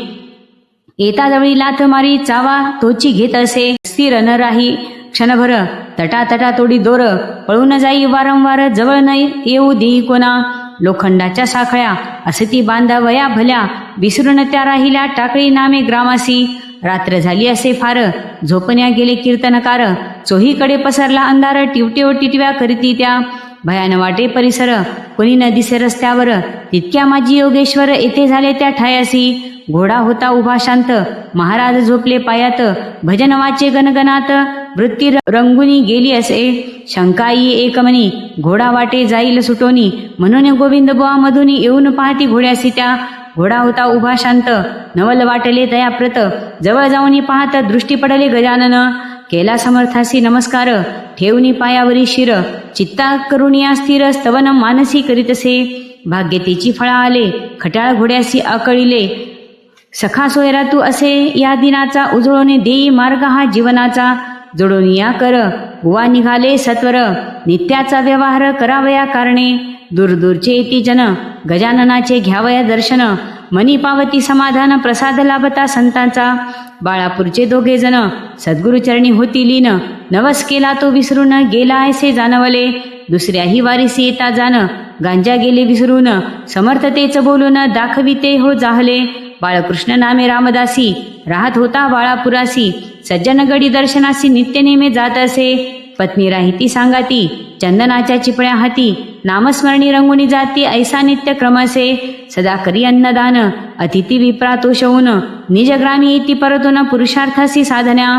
येता जवळी लाथ मारी चावा तोची घेत असे. स्थिर न राही क्षणभर तटातटा तोडी दोर. पळून जाई वारंवार जवळ न येऊ देई कोणा. लोखंडाच्या साखळ्या असती बांधावया भल्या. विसरून त्या राहिल्या टाकळी नामे ग्रामासी. रात्र झाली असे फार झोपण्या गेले कीर्तनकार. चोहीकडे पसरला अंधार टिवटिव टिटव्या करीती त्या. भयान वाटे परिसर कोणी न दिसे रस्त्यावर. तितक्या माझी योगेश्वर येथे झाले त्या ठायासी. घोडा होता उभा शांत महाराज झोपले पायात. भजन वाचे गणगणात वृत्ती रंगुनी गेली असे. शंकाई एकमनी घोडा वाटे जाईल सुटोनी. म्हणून गोविंद बुवा मधुनी येऊन पाहती घोड्यासी त्या. घोडा होता उभा शांत नवल वाटले दयाप्रत. जवळ जाऊनी पाहत दृष्टी पडले गजानन. केला समर्थासी नमस्कार, ठेवणी पायावरी शिर, चित्ता करुणिया स्थिर, स्तवन मानसी करीतसे. भाग्यतेची फळा आले, खट्याळ घोड्यासी आकळिले. सखा सोयरा तू असे या दिनाचा, उजळून देई मार्ग हा जीवनाचा. जोडून या कर बुवा निघाले सत्वर, नित्याचा व्यवहार करावया कारणे. दूरदूरचे येती जन, गजाननाचे घ्यावया दर्शन. मनी पावती समाधान, प्रसाद लाभता संतांचा. बाळापूरचे दोघे जण सद्गुरुचरणी होती लीन. नवस केला तो विसरून, गेला ऐसे जाणवले. दुसऱ्याही वारीसी येता जाण, गांजा गेले विसरून. समर्थतेच बोलून दाखविते हो जाहले. बाळकृष्ण नामे रामदासी, राहत होता बाळापुरासी. सज्जन गडी दर्शनासी, नित्य नेमे जात असे. पत्नी राहिती सांगाती, चंदनाच्या चिपळ्या हाती. नामस्मरणी रंगुनी जाती, ऐसा नित्य क्रमसे. सदा करी अन्नदान, अतिथी विप्रा तोषवून. निजग्रामी येती परतून, पुरुषार्थासी साधन्या.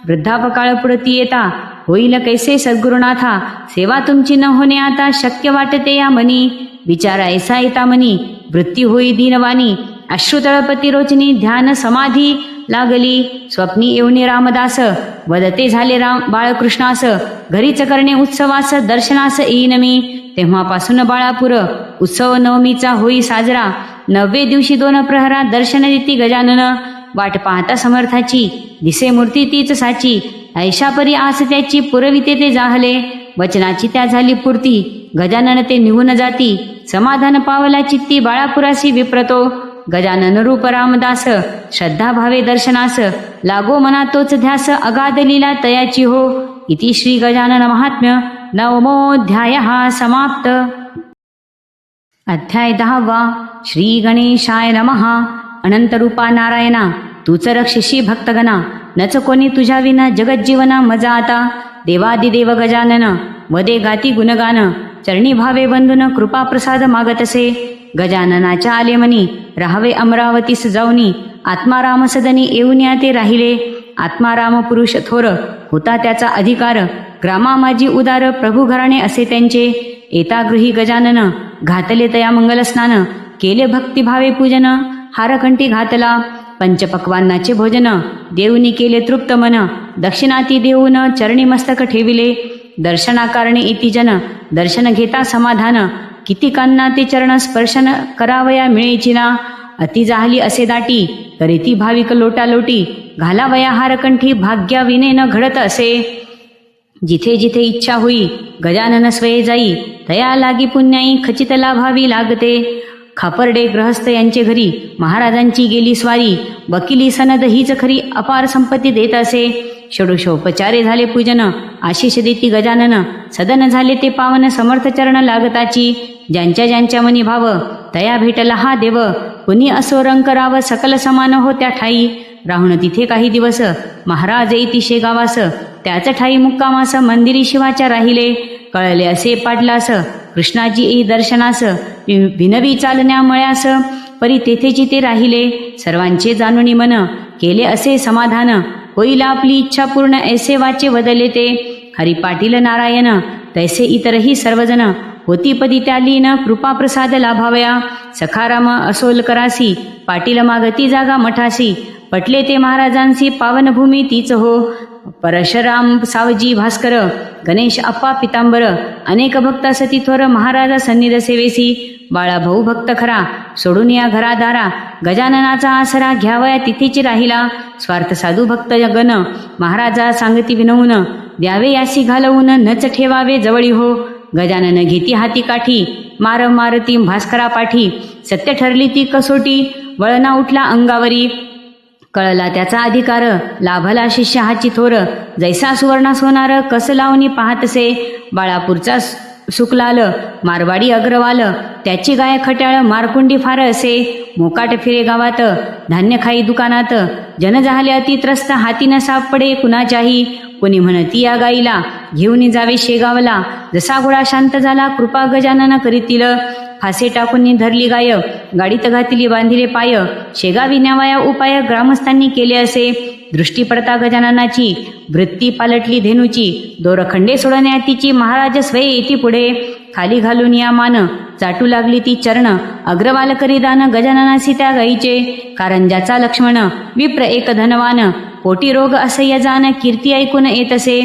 वृद्धापकाळ पुढती येता, होईल कैसे सद्गुरुनाथा. सेवा तुमची न होणे आता, शक्य वाटते या मनी. विचार ऐसा येता मनी, वृत्ती होई दीनवाणी. अश्रू तळपती रोचनी, ध्यान समाधी लागली. स्वप्नी येऊनी रामदास, वदते झाले बाळकृष्णास. घरीच करणे उत्सवास, दर्शनास येईन मी. तेव्हापासून बाळापूर उत्सव नवमीचा होई साजरा. 9व्या दिवशी 2 प्रहरा दर्शन देती गजानन. वाट पाहता समर्थाची, दिसे मूर्ती तीच साची. ऐशापरी आस त्याची, पुरविते ते जाहले. वचनाची त्या झाली पूर्ती, गजानन ते निघून जाती. समाधान पावला चित्ती, बाळापुरासी विप्रतो. गजानन रूप रामदास, श्रद्धा भावे दर्शनास. लागो मना तोच ध्यास, अगाध लीला तयाची हो. इति श्री गजानन महात्म्य 9मोऽध्याय समाप्त. अध्याय 10. श्री गणेशाय नमः. अनंतरूपा नारायणा, तूच रक्षिषी भक्तगणा. नच कोणी तुझ्या विना, जगज्जीवना मजा आता. देवादिदेव गजानन, वदे गाती गुणगान. चरणी भावे बंधून, कृपा प्रसाद मागतसे. गजाननाच्या आले मनी, राहावे अमरावतीस जाऊनी. आत्माराम सदनी येऊन ते राहिले. आत्माराम पुरुष थोर, होता त्याचा अधिकार. ग्रामा माझी उदार, प्रभू घराणे असे त्यांचे. येता गृही गजानन, घातले तया मंगलस्नान. केले भक्तिभावे पूजन, हारकंठी घातला. पंचपक्वान्नाचे भोजन, देऊनी केले तृप्त मन. दक्षिणाती देऊन, चरणी मस्तक ठेविले. दर्शनाकारणे येती जन, दर्शन घेता समाधान. किती कांना ते चरण स्पर्शन, करावया मिळेची ना. अति जाहली असे दाटी, तरी ती भाविक लोटालोटी. घालावया हारकंठी, भाग्या विने न घडत असे. जिथे जिथे इच्छा होई, गजानन स्वये जाई. तया लागी पुण्याई, खचित लाभावी लागते. खापर्डे ग्रहस्थ यांचे घरी, महाराजांची गेली स्वारी. वकिली सनद हीच खरी, अपार संपत्ती देत असे. षोडशोपचारे झाले पूजन, आशिष देती गजानन. सदन झाले ते पावन, समर्थ चरण लागताची. ज्यांच्या ज्यांच्या मनी भाव, तया भेटला हा देव. कुणी असो रंग कराव, सकल समान हो त्या ठाई. राहून तिथे काही दिवस, महाराज येती शेगावास. त्याच ठाई मुक्कामास, मंदिरी शिवाच्या राहिले. कळले असे पाटलास, कृष्णाजी येई दर्शनास. विनवी चालण्या मळ्यास, परी तेथेची ते राहिले. सर्वांचे जाणूनी मन, केले असे समाधान. होईल आपली इच्छा पूर्ण, ऐसे वाचे वदले ते. हरी पाटील नारायण, तैसे इतरही सर्वजण. होती पदी त्या लीन, कृपा प्रसाद लाभावया. सखाराम असोलकरासी, पाटील मागती जागा मठासी. पटले ते महाराजांसी, पावनभूमी तीच हो. परशुराम सावजी भास्कर, गणेश अप्पा पितांबर. अनेक भक्त सती थोर, महाराजा सन्निध सेवेसी. बाळा भाऊ भक्त खरा, सोडून या घरादारा. गजाननाचा आसरा, घ्यावया तिथेची राहिला. स्वार्थ साधू भक्त गण, महाराजा सांगती विनवून. द्यावे यासी घालवून, नच ठेवावे जवळी हो. गजानन घेती हाती काठी, मार मारती भास्करा पाठी. सत्य ठरली ती कसोटी, वळना उठला अंगावरी. कळला त्याचा अधिकार, लाभला शिष्य हाची थोर. जैसा सुवर्णा सोनार, कस लावणी पाहतसे. बाळापूरचा सुकलाल, मारवाडी अग्रवाल. त्याची गाय खट्याळ, मारकुंडी फार असे. मोकाट फिरे गावात, धान्य खाई दुकानात. जन झाले अतित्रस्त, हाती न सापडे कुणाच्याही. कोणी म्हणती या गाईला, घेऊन जावे शेगावला. जसा घोडा शांत झाला, कृपा गजानन करीतील. फासे टाकून धरली गाय, गाडीत घातली बांधिले पाय. शेगावी न्यावया उपाय, ग्रामस्थांनी केले असे. दृष्टी पडता गजाननाची, वृत्ती पालटली धेनूची. दोरखंडे सोडण्या तिची, महाराज स्वये येती पुढे. खाली घालून या मान, चाटू लागली ती चरण. अग्रवाल करी दान, गजाननासी त्या गाईचे. कारंजाचा लक्ष्मण, विप्र एक धनवान. पोटी रोग असह्य जाण कीर्ती ऐकून येतसे.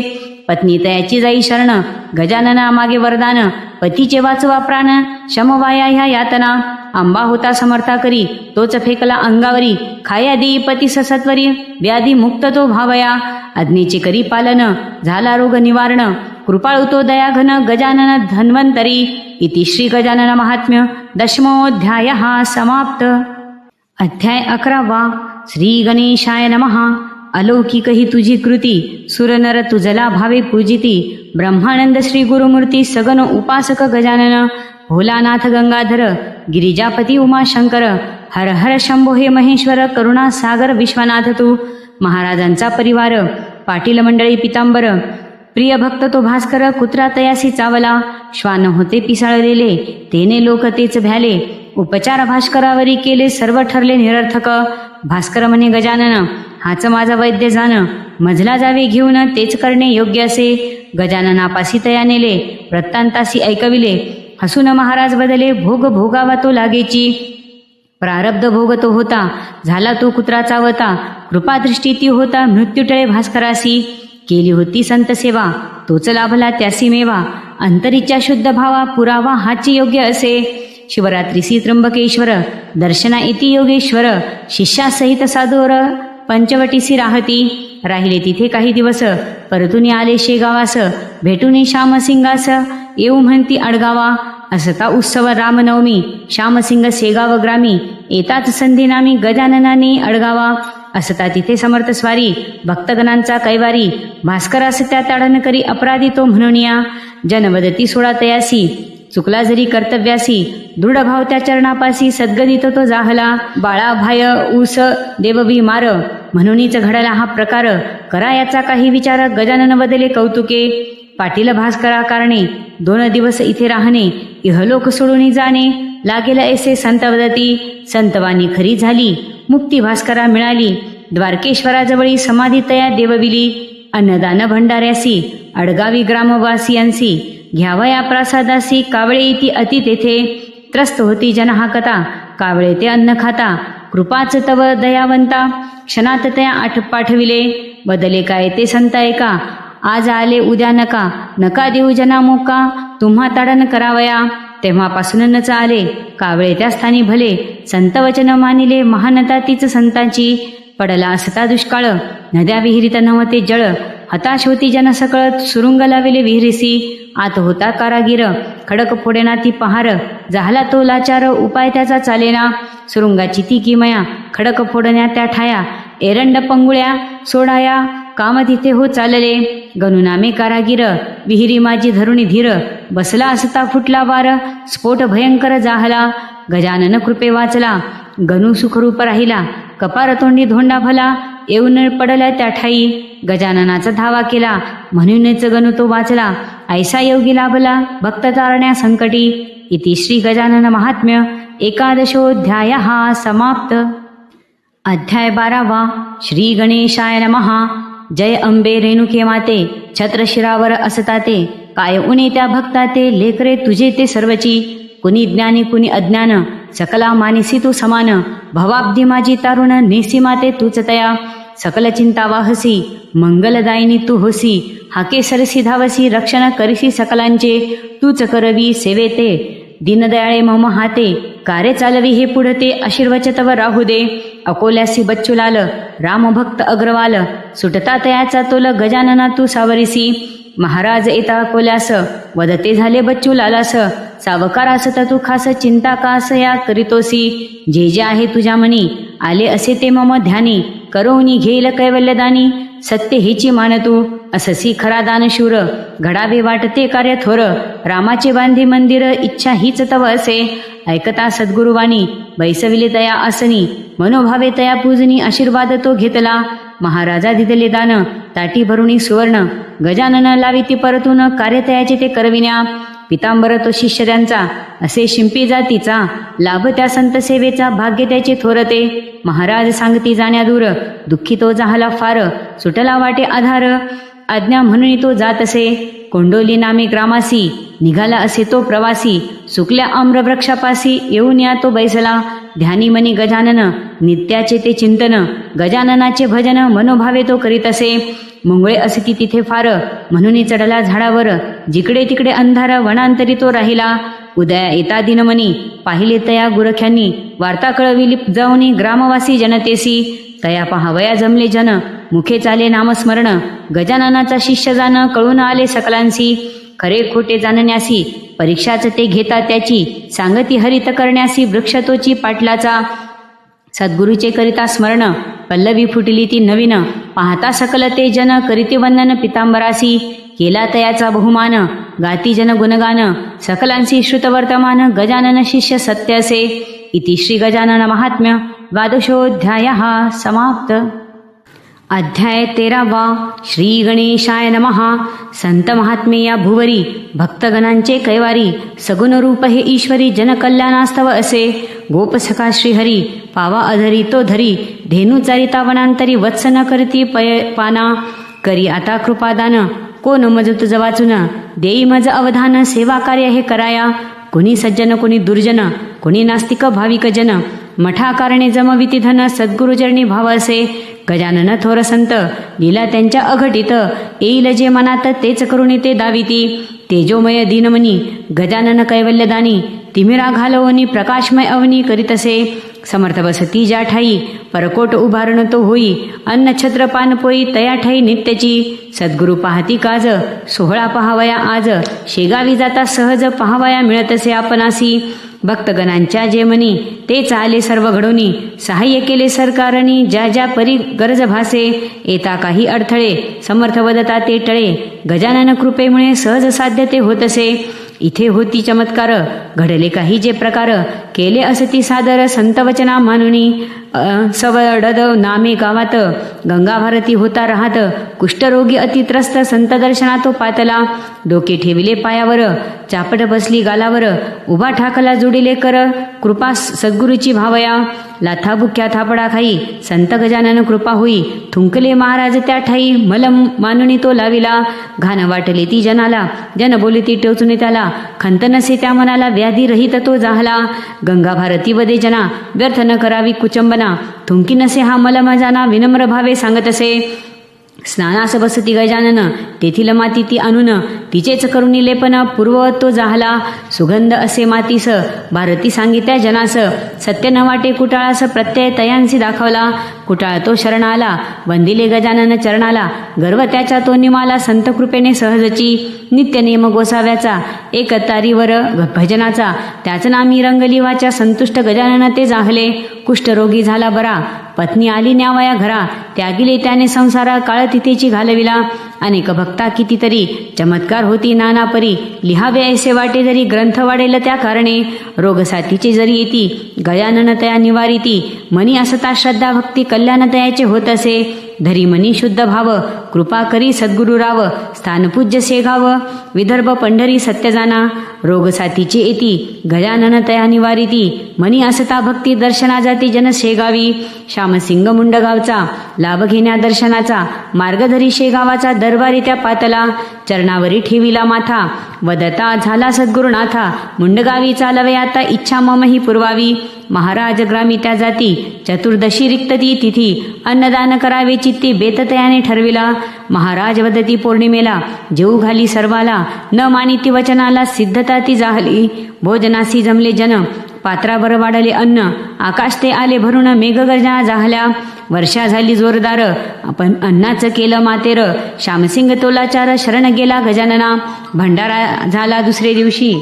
पत्नी तयाची जाई शरण गजानना मागे वरदान. पतीचे वाचवा प्राण शमवाया ह्या यातना. आंबा होता समर्था करी तोच फेकला अंगावरी. खाया देई पती सत्वरी व्याधी मुक्त तो भावया. अग्नीचे करी पालन झाला रोग निवारण. कृपाळू तो दयाघन गजानन धन्वंतरी. इति श्री गजानन महात्म्य दशमोऽध्याय समाप्त. अध्याय 11. श्री गणेशाय नमः. अलौकिक ही तुझी कृती सुरनर तुझला भावे पूजिती. ब्रह्मानंद श्री गुरुमूर्ती सगन उपासक गजानन. भोलानाथ गंगाधर गिरिजापती उमाशंकर. हर हर शंभो हे महेश्वर करुणा सागर विश्वनाथ तू. महाराजांचा परिवार पाटील मंडळी पितांबर. प्रिय भक्त तो भास्कर कुत्रा तयासी चावला. श्वान होते पिसाळलेले तेने लोक तेच भ्याले. उपचार भास्करावरी केले सर्व ठरले निरर्थक. भास्कर म्हणे गजानन हाच माझा वैद्य जाण. मजला जावे घेऊन तेच करणे योग्य असे. गजाननापासी तया नेले वृत्तांतासी ऐकविले. हसून महाराज बदले भोग भोगावा तो लागेची. प्रारब्ध भोग तो होता झाला तो कुत्रा चावता. कृपादृष्टी ती होता मृत्यूटळे भास्करासी. केली होती संत सेवा तोच लाभला त्यासी मेवा. अंतरीच्या शुद्ध भावा पुरावा हाची योग्य असे. शिवरात्रीसी त्र्यंबकेश्वर दर्शना इति योगेश्वर. शिष्यासहित साधूर पंचवटीसी राहती. राहिले तिथे काही दिवस परतुनी आले शेगावास. भेटूनी श्यामसिंगास येऊ म्हणती अडगावा. असता उत्सव रामनवमी श्यामसिंग शेगाव ग्रामी. येताच संधीनामी गजाननाने अडगावा. असता तिथे समर्थ स्वारी भक्तगणांचा कैवारी. भास्करास त्या ताडन करी अपराधी तो म्हणूनिया. जनवदती सोडा तयासी चुकला जरी कर्तव्यासी. दृढ भाव त्या चरणापासी सद्गदित तो जाहला. बाळा भाय ऊस देवभी मार म्हणूनच घडला हा प्रकार. करा याचा काही विचार गजानन बदले कौतुके. पाटील भास्करा कारणे 2 दिवस इथे राहणे. इहलोक सोडून जाणे लागेल ऐसे संतवदती. संतवाणी खरी झाली मुक्ती भास्करा मिळाली. द्वारकेश्वराजवळी समाधी तया देवविली. अन्नदान भंडाऱ्यासी अडगावी ग्रामवासियांसी. घ्यावया प्रासादासी कावळे इति अति तेथे. त्रस्त होती जनहाकता कावळे ते अन्न खाता. कृपाच तव दयावंता क्षणात तया आठ पाठविले. बदले काय ते संत ऐका आज आले उद्या नका. नका देऊ जना मोका तुम्हा ताडन करावया. तेव्हापासूनच आले कावळे त्या स्थानी भले. संत वचन मानिले महानता तीच संतांची. पडला असता दुष्काळ नद्या विहिरीत नव्हते जळ. हताश होती जन सकळ सुरुंग लाविले विहिरीसी. आत होता कारागीर खडक फोडेना ती पहार. झाला तो लाचार उपाय त्याचा चालेना. सुरुंगाची ती किमया खडक फोडण्या त्या ठाया. एरंड पंगुळ्या सोडाया काम तिथे हो चालले. गणुनामे कारागीर विहिरी माझी धरुणी धीर. बसला असता फुटला वार स्फोट भयंकर जाहला. गजानन कृपे वाचला गणू सुखरूप राहिला. कपार तोंडी धोंडा भला येऊन पडला त्या ठाई. गजाननाचा धावा केला म्हणूनच गणू तो वाचला. ऐसा योगी लाभला भक्त तारण्या संकटी. इति श्री गजानन महात्म्य 11ोऽध्याय समाप्त. अध्याय 12. श्री गणेशाय नमः. जय अंबे रेणुके माते छत्र शिरावर असताते. काय उने त्या भक्ताते लेकरे तुझे ते सर्वची. कुणी ज्ञानी कुणी अज्ञान सकला मानिसी तू समान. भवाब्दी माझी तारुण नेसी माते तूच तया. सकल चिंता वाहसी मंगलदायिनी तू होसी. हाके सरसी धावसी रक्षण करिसी सकलांचे. तूच करवी सेवेते दीनदयाळे मम हाते. कार्य चालवी हे पुढते आशीर्वचतव राहू दे. अकोल्यासी बच्चूलाल रामभक्त अग्रवाल. सुटता तयाचा तोल गजानना तू सावरिसी. महाराज येता अकोल्यास वदते झाले बच्चूलालास. सावकारास तू खास चिंता कास या करीतोसी. जे जे आहे तुझ्या मनी आले असे ते मम ध्यानी. करोनी घेईल कैवल्यदानी सत्य हेची मान तू. अससी खरा दानशूर घडावे वाटते कार्य थोर. रामाचे बांधे मंदिर इच्छा हीच तव असे. ऐकता सद्गुरुवाणी बैसविले तया आसनी. मनोभावे तया पूजनी आशीर्वाद तो घेतला. महाराजा दिदले दान ताटी भरुणी सुवर्ण. गजानन लावी ती परतून कार्य तयाचे ते करविण्या. पितांबर तो शिष्य त्यांचा असे शिंपी जातीचा. लाभ त्या संत सेवेचा भाग्य त्याचे थोरते. महाराज सांगती जाण्या दूर दुःखी तो जाहला फार. सुटला वाटे आधार आज्ञा म्हणून तो जात असे. कोंडोली नामे ग्रामासी निघाला असे तो प्रवासी. सुकल्या आम्रवृक्षापासी येऊन या तो बैसला. ध्यानी मनी गजानन नित्याचे ते चिंतन, गजाननाचे भजन मनोभावे तो करीत असे. मुंगळे असती तिथे फार, म्हणून चढला झाडावर, जिकडे तिकडे अंधार वनांतरी तो राहिला. उदया येता दिनमनी पाहिले तया गुरख्यांनी, वार्ता कळविली जाऊनी ग्रामवासी जनतेसी. तया पहावया जमले जन, मुखे चाले नामस्मरण, गजाननाचा शिष्य जाण कळून आले सकलांसी. खरे खोटे जाणण्यासी परीक्षाच ते घेता त्याची, सांगती हरित करण्यासी वृक्ष तोची पाटलाचा. सद्गुरूचे करिता स्मरण पल्लवी फुटली ती नवीन, पाहता सकल ते जन करीते वंदन पितांबरासी. केला तयाचा बहुमान गाती जन गुणगान, सकलांसी श्रुतवर्तमान गजानन शिष्य सत्य असे. इति श्री गजानन महात्म्य द्वादशोऽध्यायः समाप्त. अध्याय 13वा. श्री गणेशाय नमः. संत महात्मे या भुवरी, भक्तगणांचे कैवारी, सगुण रूप हे ईश्वरी, जनकल्याणास्तव असे. गोपसखा श्रीहरी पावा अधरी तो धरी, धेनू चारिता वनांतरी, वत्स न करती पाना. करी आता कृपादान, कोण मज तुझ वाचून, देई मज अवधान, सेवा कार्य हे कराया. कोणी सज्जन कोणी दुर्जन, कोणी नास्तिक भाविक जन, मठा कारणे जमविती धन, सद्गुरुचरणी भाव असे. गजानन थोर संत लीला त्यांच्या अघटित, येईल जे मनात तेच करून ते दाविती. तेजोमय दीनमनी गजानन कैवल्यदानी, तिमिरा घालवणी प्रकाशमय अवनी करीतसे. समर्थ बसती ज्या ठाई, परकोट उभारण तो होई, अन्न छत्र पान पोई तया ठाई नित्याची. सद्गुरु पाहती काज, सोहळा पहावया आज, शेगावी जाता सहज पहावया मिळतसे आपणासी. भक्तगणांच्या जे मनी ते चाले सर्व घडोनी, सहाय्य केले सरकारनी ज्या ज्या परी गरज भासे. येता काही अडथळे समर्थ वदता ते टळे, गजानन कृपेमुळे सहज साध्य ते होतसे. इथे होती चमत्कार घडले काही जे प्रकार, केले असती सादर संत वचना मानुनी. सवडद नामे गावात गंगा भारती होता राहत, कुष्ठरोगी अतित्रस्त संत दर्शना तो पातला. डोके ठेविले पायावर, चापट बसली गालावर, उभा ठाकला जोडिले कर, कृपा सद्गुरूची भावया. लाथा बुक्या थापडा खाई संत गजानन कृपा होई, थुंकले महाराज त्या ठाई, मल मानुनी तो लाविला. घाण वाटले ती जनाला, जन बोली ती टोचून त्याला, खंत नसे त्या मनाला, व्याधी रहित तो जाहला. गंगा भारती वदे जना, व्यर्थ न करावी कुचंबना, थुंकी नसे हा मल मजाना, विनम्र भावे सांगत असे. स्नानास बसती गजानन तेथील माती ती आणून, तिचेच करुणी लेपन पूर्ववत तो जाहला. सुगंध असे मातीस भारती सांगित्या जनास, सत्य न वाटे कुटाळास प्रत्यय तयांसी दाखवला. कुटाळ तो शरण आला, वंदिले गजानन चरणाला, गर्व त्याच्या तो निमाला, संत कृपेने सहजची. नित्य नेम गोसाव्याचा एक तारीवर भजनाचा, त्याच नामी रंगली वाचा, संतुष्ट गजानन ते जाहले. कुष्ठरोगी झाला बरा, पत्नी आली न्यावया घरा, त्यागिले त्याने संसारा, काळ तिथेची घालविला. अनेक भक्ता कितीतरी, चमत्कार होती नाना परी, लिहावे ऐसे वाटे जरी, ग्रंथ वाढेल त्या कारणे. रोगसाथीची जरी येती, गजानन तया निवारिती, मनी असता श्रद्धा भक्ती, कल्याण तयाचे होत असे. धरी मनी शुद्ध भाव, कृपा करी सद्गुरु राव, स्थानपूज्य शेगाव, विदर्भ पंढरी सत्य जाना. रोगसाथीची येती, गजानन तया निवारिती, मनी असता भक्ती, दर्शना जाती जन शेगावी. श्यामसिंग मुंडगावचा लाभ घेण्या दर्शनाचा, मार्गधरी शेगावाचा, दरबारी त्या पातला. चरणावरी ठेविला माथा, वदता झाला सद्गुरुनाथा, मुंडगावी चालवे आता, इच्छा ममही पुरवावी. महाराज ग्रामी त्या जाती, चतुर्दशी रिक्त ती तिथी, अन्नदान करावे चित्ती, बेततयाने ठरविला. महाराज वदती पौर्णिमेला, जेऊ घाली सर्वाला, न मानिती वचनाला, सिद्धता ती जाहली. भोजनासी जमले जन, पात्रावर वाढले अन्न, आकाश ते आले भरून, मेघगर्जना जाहल्या. वर्षा झाली जोरदार, आपण अन्नाचं केलं मातेर, श्यामसिंग तोलाचार शरण गेला गजानना. भंडारा झाला दुसरे दिवशी,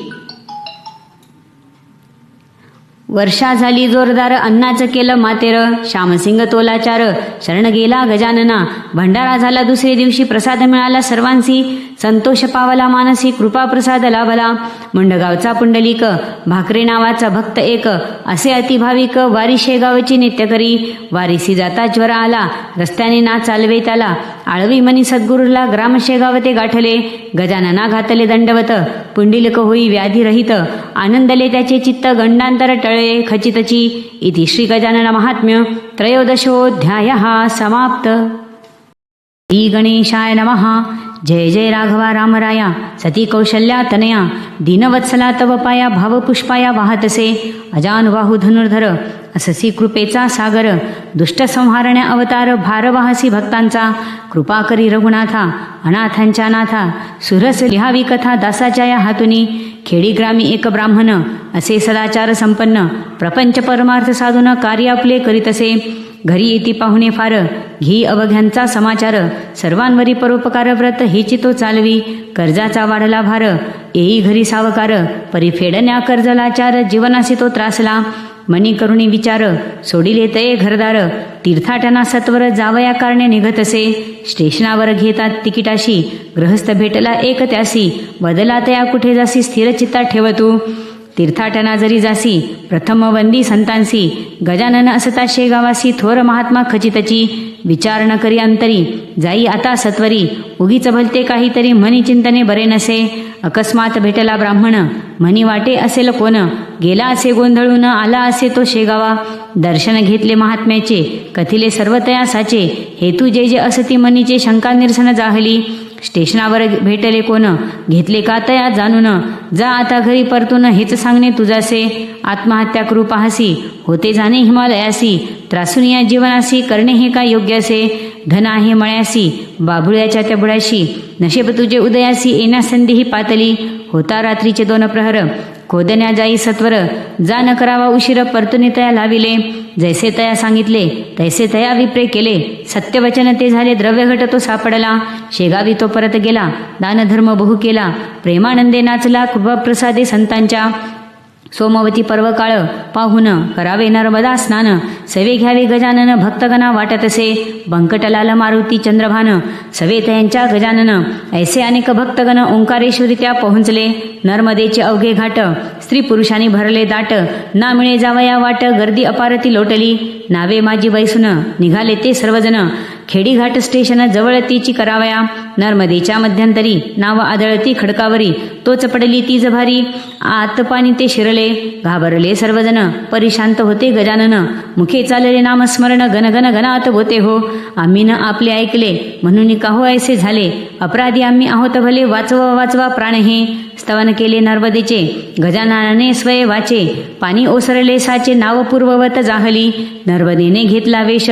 वर्षा झाली जोरदार, अन्नाचं केलं मातेर, श्यामसिंग तोलाचार शरण गेला गजानना. भंडारा झाला दुसरे दिवशी, प्रसाद मिळाला सर्वांसी, संतोष पावला मानसी, कृपा प्रसाद लाभला. मुंडगावचा पुंडलिक, भाकरे नावाचा भक्त एक, असे अतिभाविक, वारी शेगावची नित्य करी. वारीसी जाता ज्वर आला, रस्त्याने ना चालवे त्याला, आळवी मनी सद्गुरूला, ग्राम शेगाव ते गाठले. गजानना घातले दंडवत, पुंडलिक होई व्याधी रहित, आनंदले त्याचे चित्त, गंडांतर टळे खचितची. इति श्री गजानन महात्म्य त्रयोदशोऽध्यायः समाप्त. श्री गणेशाय नमः. जय जय राघवा रामराया सती कौशल्या तनया दीनवत्सला तव पाया भावपुष्पाया वाहतसे अजानुबाहू धनुर्धर अससी कृपेचा सागर दुष्ट संहारण्या अवतार भारवाहसी भक्तांचा कृपा करी रघुनाथा अनाथांच्या नाथा सुरस लिहावी कथा दासाच्या या हातुनी खेडी ग्रामी एक ब्राह्मण असे सदाचार संपन्न प्रपंच परमार्थ साधून कार्य आपले करीतसे घरी येती पाहुणे फार घी अवघ्यांचा समाचार सर्वांवरी परोपकार व्रत हेची तो चालवी कर्जाचा वाढला भार येई घरी सावकार परी फेडण्या कर्जलाचार जीवनासी तो त्रासला मनी करुणी विचार सोडिले तये घरदार तीर्थाटना सत्वर जावया कारणे निघतसे स्टेशनावर घेतात तिकिटाशी ग्रहस्थ भेटला एक त्यासी बदला तया कुठे जासी स्थिर चित्ता ठेव तू तीर्थाटना जरी जासी प्रथम वंदी संतांसी गजानन असता शेगावासी थोर महात्मा खचितची विचार न करी अंतरी जाई आता सत्वरी उगीच भलते काहीतरी मनी चिंतने बरे नसे अकस्मात भेटला ब्राह्मण मनी वाटे असेल कोण गेला असे गोंधळून आला असे तो शेगावा दर्शन घेतले महात्म्याचे कथिले सर्व तया साचे हेतू जे जे असती मनीचे शंका निरसन जाहली स्टेशनावर भेटले कोण घेतले का तया जाणून जा आता घरी परतून हेच सांगणे तुझासे आत्महत्या करू पाहसी होते जाणे हिमालयासी त्रासून या जीवनासी करणे हे का योग्य असे धन आहे मळ्यासी बाभुळ्याच्या त्या बुडाशी नशेब तुझे उदयासी येण्या संधी ही पातली होता रात्रीचे 2 प्रहर खोदण्या जाई सत्वर जा न करावा उशीर परतुनी तया लाविले जैसे तया सांगितले तैसे तया विप्रे केले सत्यवचन ते झाले द्रव्यघट तो सापडला शेगावी तो परत गेला दानधर्म बहु केला प्रेमानंदे नाचला कृपाप्रसादे संतांच्या सोमवती पर्व काळ पाहुन करावे नर्मदा स्नान सवे घ्यावे गजानन भक्तगणा वाटतसे बंकटलाल मारुती चंद्रभान सवे तयांच्या गजानन ऐसे अनेक भक्तगण ओंकारेश्वरी त्या पोहोचले नर्मदेचे अवघे घाट स्त्री पुरुषांनी भरले दाट ना मिळे जावया वाट गर्दी अपारती लोटली नावे माझी बैसून निघाले ते सर्वजण खेडीघाट स्टेशन जवळ तीची करावया नर्मदेच्या मध्यंतरी नाव आदळती खडकावरी तोच पडली ती जभारी आत पाणी ते शिरले घाबरले सर्वजण परिशांत होते गजानन मुखे चालले नामस्मरण गणगण गणात होते हो आम्ही न आपले ऐकले म्हणून काहो ऐसे झाले अपराधी आम्ही आहोत भले वाचवा वाचवा प्राण हे स्तवन केले नर्मदेचे गजाननाने स्वये वाचे पाणी ओसरले साचे नाव पूर्ववत जाहली नर्मदेने घेतला वेश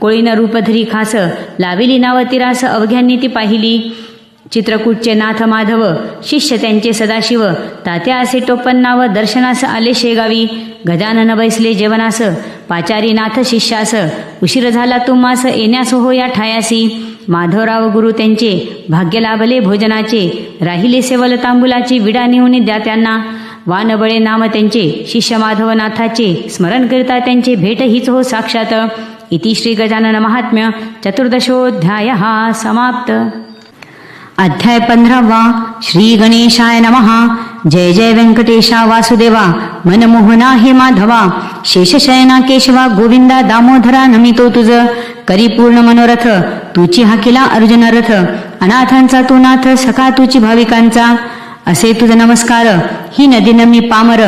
कोळीनं रूप धरी खास लाविली नाव तिरास अवघ्यांनी ती पाहिली चित्रकूटचे नाथ माधव शिष्य त्यांचे सदाशिव तात्या असे टोपण नाव दर्शनास आले शेगावी गजानन बैसले जेवणास पाचारी नाथ शिष्यास उशीर झाला तुम्हास येण्यास हो या ठायासी माधवराव गुरु त्यांचे भाग्य लाभले भोजनाचे राहिले सेवल तांबुलाची विडा नेऊन द्या त्यांना वानबळे नाम त्यांचे शिष्य माधवनाथाचे स्मरण करता त्यांचे भेट हीच हो साक्षात इति श्री गजानन महात्म्य चतुर्दशोऽध्याय समाप्त। अध्याय 15 श्री गणेशाय नमः। जय जय व्यंकटेशा वासुदेवा मनमोहना हे माधवा शेषशयना केशवा गोविंदा दामोदरा नमितो तुझ करी पूर्ण मनोरथ तुची हाकेला अर्जुन रथ अनाथांचा तू नाथ सखा तुची भाविकांचा असे तुझ नमस्कार ही नदी नमी पामर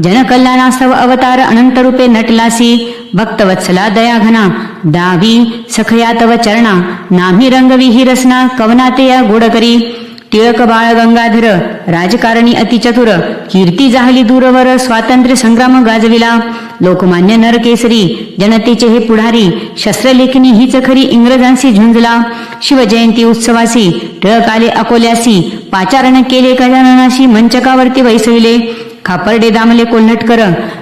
जनकल्याणास्तव अवतार अनंत रूपे नटलासी भक्तवत्सला दयाघना दावी सखया तव चरणा नामी रंगविही रसना कवनाते या गोडकरी टिळक बाळ गंगाधर राजकारणी अतिचतुर कीर्ती जाहली दूरवर स्वातंत्र्य संग्राम गाजविला लोकमान्य नरकेसरी जनतेचे हे पुढारी शस्त्रलेखनी हीच खरी इंग्रजांशी झुंजला शिवजयंती उत्सवासी टिळक आले अकोल्यासी पाचारण केले गजाननाशी मंचकावरती बैसविले खापर्डे दामले कोल्हटकर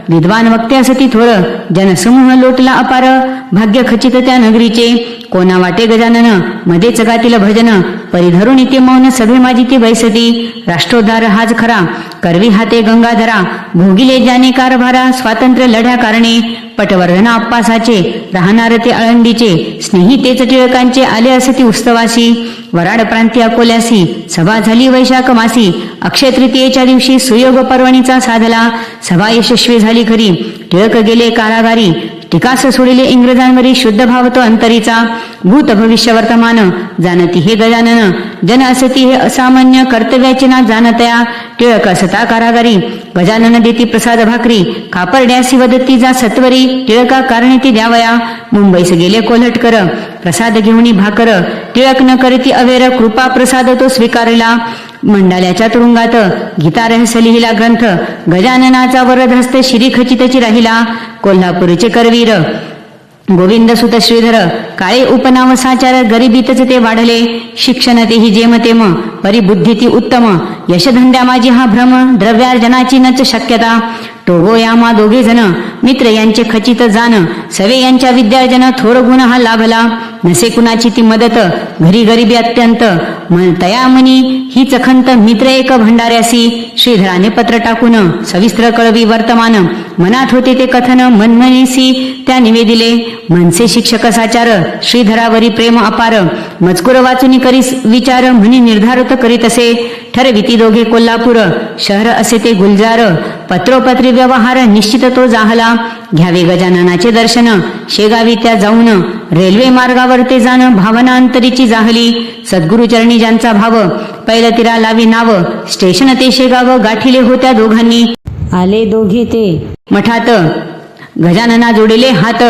विद्वान वक्ते असती थोर जनसमूह लोटला अपार भाग्य खचित त्या नगरीचे कोणा वाटे गजानन मध्ये जगातील भजन परिधरून इथे मौन सभे माझी ती बैसती राष्ट्रोद्धार हाच खरा करवी हाते गंगाधरा भोगिले ज्याने कारभारा स्वातंत्र्य लढ्या कारणे पटवर्धना अप्पासाचे राहणार ते आळंदीचे स्नेही तेच टिळकांचे आले असती उत्सवासी वराड प्रांती अकोल्यासी सभा झाली वैशाख मासी अक्षय तृतीयेच्या दिवशी सुयोग पर्वणीचा साधला सभा यशस्वी झाली खरी टिळक गेले कारागारी टिकास सोडिले इंग्रजांवरी शुद्ध भाव तो अंतरीचा. भूत भविष्य वर्तमान जाणती हे गजानन. जन असती हे असामान्य कर्तव्याचे ना जाणतया. टिळक असता कारागारी गजानन देती प्रसाद भाकरी. खापर्ड्यासी वदती जा सत्वरी टिळका कारणे ती द्यावया. मुंबईस गेले कोल्हटकर प्रसाद घेऊनी भाकर. टिळक न करती अवेर कृपा प्रसाद तो स्वीकारला. मंडाल्याच्या तुरुंगात गीता रहस्य लिहिला ग्रंथ. गजाननाचा वरद हस्त शिरी खचितची राहिला. कोल्हापूरचे करवीर गोविंद सुत श्रीधर काळे उपनाव साचार. गरिबीतच ते वाढले शिक्षण तेही जेमतेम. परिबुद्धी ती उत्तम यशधंद्या माझी हा भ्रम. द्रव्यार्जनाची नच शक्यता. टोगो यामा दोघे जण मित्र यांचे खचित जाण. सवे यांच्या विद्यार्जन थोर गुण हा लाभला. नसे कुणाची ती मदत घरी गरिबी अत्यंत. तयामनी ही चखंत मित्र एक भंडाऱ्यासी. श्रीधराने पत्र टाकून सविस्तर कळवी वर्तमान. मनात होते ते कथन मनमनीसी त्या निवेदिले. मनसे शिक्षक साचार श्रीधरावरी प्रेम अपार. मजकूर वाचून करी विचार म्हणी निर्धारत करीत असे. ठरविती दोघे कोल्हापूर शहर असे ते गुलजार. पत्रोपत्री व्यवहार निश्चित तो जाहला. घ्यावे गजाननाचे दर्शन शेगावी त्या जाऊन. रेल्वे मार्गावर ते जाण भावना अंतरीची जाहली. सद्गुरुचरणी ज्यांचा भाव पैलतीरा लावी नाव. स्टेशन ते शेगाव गाठीले होत्या दोघांनी. आले दोघे ते मठात गजानना जोडिले हात.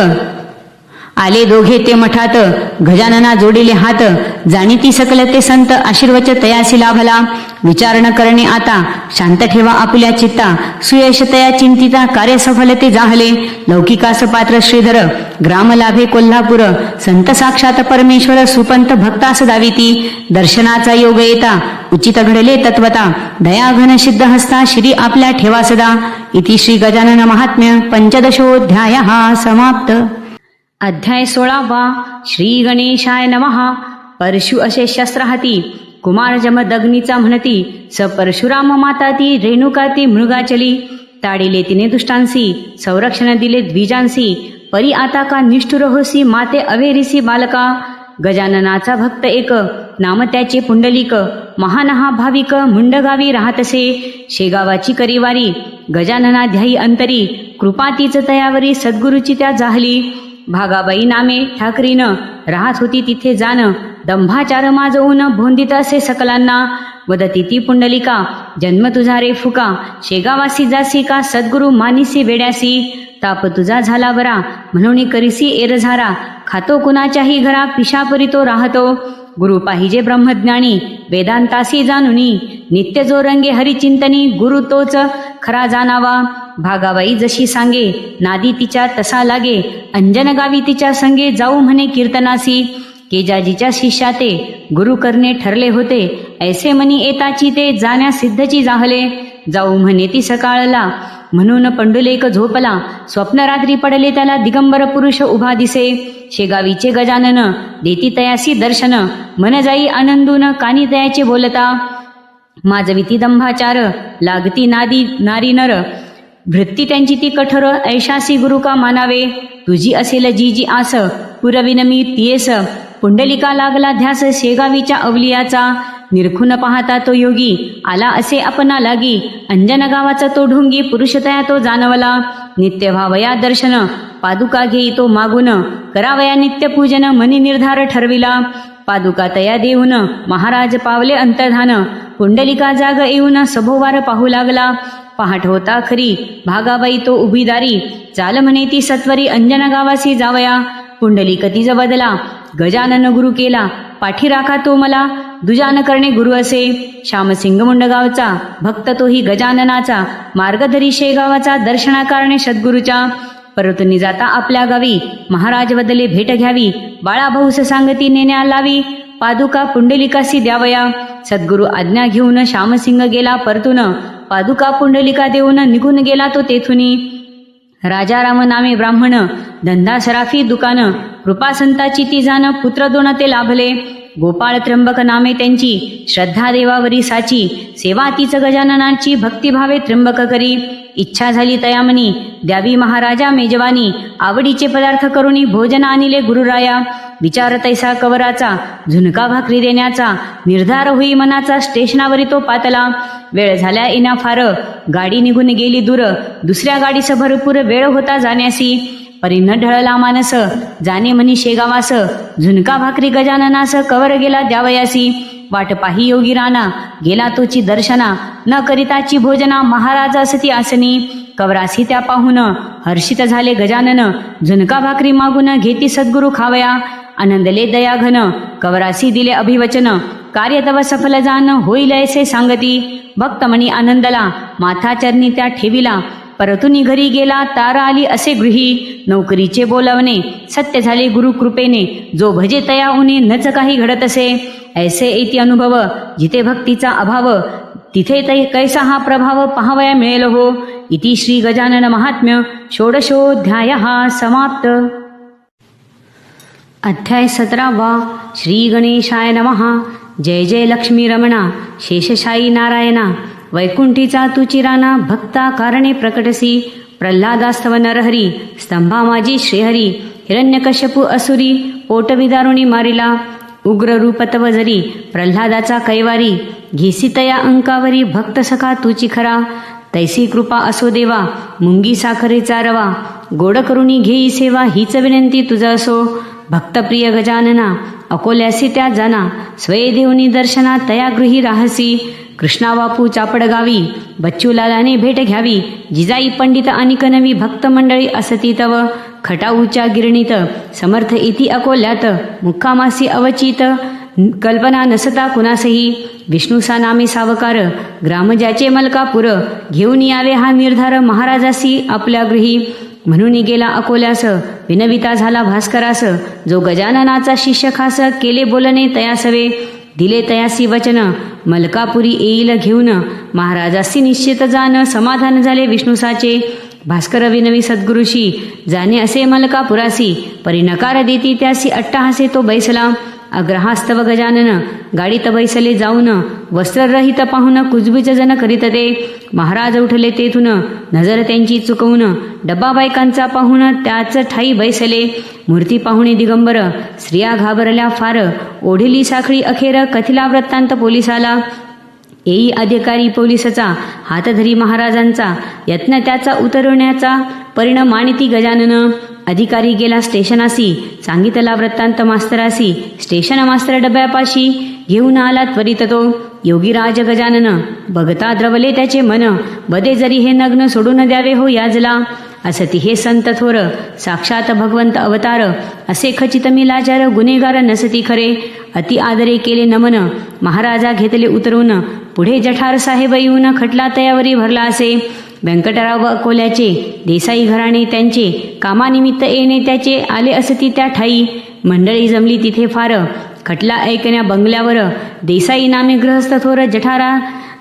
आले दोघे ते मठात गजानना जोडिले हात. जाणीती सकल ते संत आशीर्वच तयासी लाभला. विचार न करणे आता शांत ठेवा आपुल्या चित्ता. सुयश तया चिंतिता कार्य सफल ते जाहले. लौकिकास पात्र श्रीधर ग्राम लाभे कोल्हापूर. संत साक्षात परमेश्वर सुपंत भक्तास दाविती. दर्शनाचा योग येता उचित घडले तत्वता. दयाघन सिद्ध हस्ता श्री आपल्या ठेवा सदा. इति श्री गजानन महात्म्य पंचदशोऽध्याय समाप्त. अध्याय 16 श्री गणेशाय नमः. परशु असे शस्त्र हाती कुमार जमदग्नीचा म्हणती. स परशुराम माता ती रेणुका ती मृगाचली. ताडिले तिने दुष्टांसी संरक्षण दिले द्विजांसी. परी आता का निष्ठुर होसी माते अवेरिसी बालका. गजाननाचा भक्त एक नाम त्याचे पुंडलिक. महान हा भाविक मुंडगावी राहतसे. शेगावाची करीवारी गजानना ध्यायी अंतरी. कृपा तीच तयावरी सद्गुरुची त्या जाहली. भागाबाई नामे ठाकरीनं राहत होती तिथे जाण. दंभाचार माजवून भोंदित असे सकलांना. वदती ती पुंडलिका जन्म तुझा रे फुका. शेगावासी जासी का सद्गुरु मानिसी वेड्यासी. ताप तुझा झाला बरा म्हणून करीसी एरझारा. खातो कुणाच्याही घरा पिशापरी तो राहतो. गुरु पाहिजे ब्रह्मज्ञानी वेदांतासी जाणुनी. नित्य जो रंगे हरिचिंतनी गुरु तोच खरा जाणावा. भागाबाई जशी सांगे नादी तिच्या तसा लागे. अंजन गावी तिच्या संगे जाऊ म्हणे कीर्तनासी. केजाजीच्या शिष्या ते गुरु करणे ठरले होते. ऐसे मनी येताची ते जाण्या सिद्धची जाहले. जाऊ म्हणे ती सकाळला म्हणून पंडुलेक झोपला. स्वप्न रात्री पडले त्याला दिगंबर पुरुष उभा दिसे. शेगावीचे गजानन देती तयासी दर्शन. मन जाई आनंदून कानी तयाचे बोलता. माजविती दंभाचार लागती नादी नारी नर. वृत्ती त्यांची ती कठोर ऐशासी गुरु का मानावे. तुझी असेल जी जी आस पुरविन मी तियेस. पुंडलिका लागला ध्यास शेगावीच्या अवलियाचा. निरखून पाहता तो योगी आला असे आपणा लागी. अंजन गावाचा तो ढोंगी पुरुषतया तो जाणवला. नित्य व्हावया दर्शन पादुका घेई तो मागून. करावया नित्य पूजन मनी निर्धार ठरविला. पादुका तया देऊन महाराज पावले अंतर्धान. पुंडलिका जाग येऊन सभोवार पाहू लागला. पहाट होता खरी भागाबाई तो उभीदारी. चाल म्हणे ती सत्वरी अंजन गावासी जावया. पुंडलिक तिज बदला गजानन गुरु केला. पाठी राखा तो मला दुजान करणे गुरु असे. श्यामसिंग मुंडगावचा भक्त तोही गजाननाचा. मार्गधरी शेगावाचा दर्शनाकारणे सद्गुरूच्या. परतुनी जाता आपल्या गावी महाराज बदले भेट घ्यावी. बाळाभाऊस सांगती नेण्या लावी. पादुका पुंडलिकासी द्यावया. सद्गुरु आज्ञा घेऊन श्यामसिंग गेला परतून. पादुका पुंडलिका देऊन निघून गेला तो तेथुनी. राजाराम नामे ब्राह्मण धंदा सराफी दुकान. कृपा संताची ती जाण पुत्र दोन ते लाभले. गोपाळ त्र्यंबक नामे त्यांची श्रद्धा देवावरी साची. सेवा तीच गजाननाची भक्तिभावे त्र्यंबक करी. इच्छा झाली तयामनी द्यावी महाराजा मेजवानी. आवडीचे पदार्थ करुणी भोजन आणिले गुरुराया. विचार तैसा कवराचा झुणका भाकरी देण्याचा. निर्धार होई मनाचा स्टेशनावरी तो पातला. वेळ झाल्या येण्या फार गाडी निघून गेली दूर. दुसऱ्या गाडीस भरपूर वेळ होता जाण्यासी. परी न ढळला मानस, जाणे म्हणी शेगावास, झुणका भाकरी गजाननास, कवर गेला द्यावयासी, वाट पाही योगी राणा, गेला तोची दर्शना, न करिताची भोजना, महाराज असती आसनी, कवरासी त्या पाहून हर्षित झाले गजानन, झुणका भाकरी मागून घेती सद्गुरु खावया, आनंदले दयाघन, कवरासी दिले अभिवचन, कार्य तव सफल जान, होईल ऐसे सांगती, भक्त म्हणी आनंदला, माथा चरणी त्या ठेविला, परतुनी घरी गेला, तारा आली असे गृही, नोकरीचे बोलावणे, सत्य झाले गुरु कृपेने, जो भजे तया उने, नच काही घडत असे, ऐसे येती अनुभव, जिथे भक्तीचा अभाव, तिथे तै कैसा हा प्रभाव पाहावया मिळेल हो. इति श्री गजानन महात्म्य षोडशोऽध्याय समाप्त. अध्याय 17. श्री गणेशाय नमः. जय जय लक्ष्मी रमणा, शेषशायी नारायणा, वैकुंठीचा तुची राणा, भक्ता कारणे प्रकटसी, प्रल्हादास्तव नरहरी, स्तंभा माझी श्रीहरी, हिरण्यकश्यपू असुरी, पोटविदारुणी मारिला, उग्र रूप तव जरी, प्रल्हादाचा कैवारी, घेसितया अंकावरी, भक्त सखा तुची खरा, तैसी कृपा असो देवा, मुंगी साखरेचा रवा, गोड करुणी घेई सेवा, हीच विनंती तुझ असो, भक्तप्रिय गजानना, अकोल्यासी त्या जाना, स्वये देऊनी दर्शना, तया गृही राहसी, कृष्णा बापू चापडगावी, बच्चूलालाने भेट घ्यावी, जिजाई पंडित अनिक नवी, भक्त मंडळी असती तव, खटाऊच्या गिरणीत, समर्थ इति अकोल्यात, मुक्कामासी अवचित, कल्पना नसता कुणासही, विष्णूसा नामे सावकार, ग्राम ज्याचे मलकापूर, घेऊन यावे हा निर्धार, महाराजासी आपल्या गृही, म्हणून गेला अकोल्यास, विनविता झाला भास्करास, जो गजाननाचा शिष्य खास, केले बोलणे तयासवे, दिले तयासी वचन, मलकापुरी येईल घेऊन, महाराजासी निश्चित जाण, समाधान झाले विष्णुसाचे, भास्कर विनवी सद्गुरुशी, जाणे असे मलकापुरासी, परी नकार देती त्यासी, अट्टहासे तो बैसला, अग्रहास्तव गजानन, गाडीत बैसले जाऊन, वस्त्ररहित पाहून कुजबुज जन करीत ते, महाराज उठले तेथून, नजर त्यांची चुकवून, डब्बा बायकांचा पाहून त्याच ठाई बैसले, मूर्ती पाहुणे दिगंबर, स्त्रिया घाबरल्या फार, ओढिली साखळी अखेर, कथिला वृत्तांत पोलिसाला, येई अधिकारी पोलिसचा, हात धरी महाराजांचा, यत्न त्याचा उतरवण्याचा, परिणाम मानिती गजानन, अधिकारी गेला स्टेशनासी, सांगितला वृत्तांत मास्तरासी, स्टेशन मास्तर डब्यापाशी, घेऊन आला त्वरित तो, योगीराज गजानन, बघता द्रवले त्याचे मन, बदे जरी हे नग्न सोडून द्यावे हो याजला, असती हे संत थोर, साक्षात भगवंत अवतार, असे खचित मी लाचार, गुन्हेगार नसती खरे, अति आदरे केले नमन, महाराजा घेतले उतरून, पुढे जठार साहेब येऊन, खटला तयावरी भरला असे, व्यंकटराव अकोल्याचे, देसाई घराणे त्यांचे, कामानिमित्त येणे त्याचे, आले असती त्या ठाई, मंडळी जमली तिथे फार, खटला ऐकण्या बंगल्यावर, देसाई नामे गृहस्थ थोर,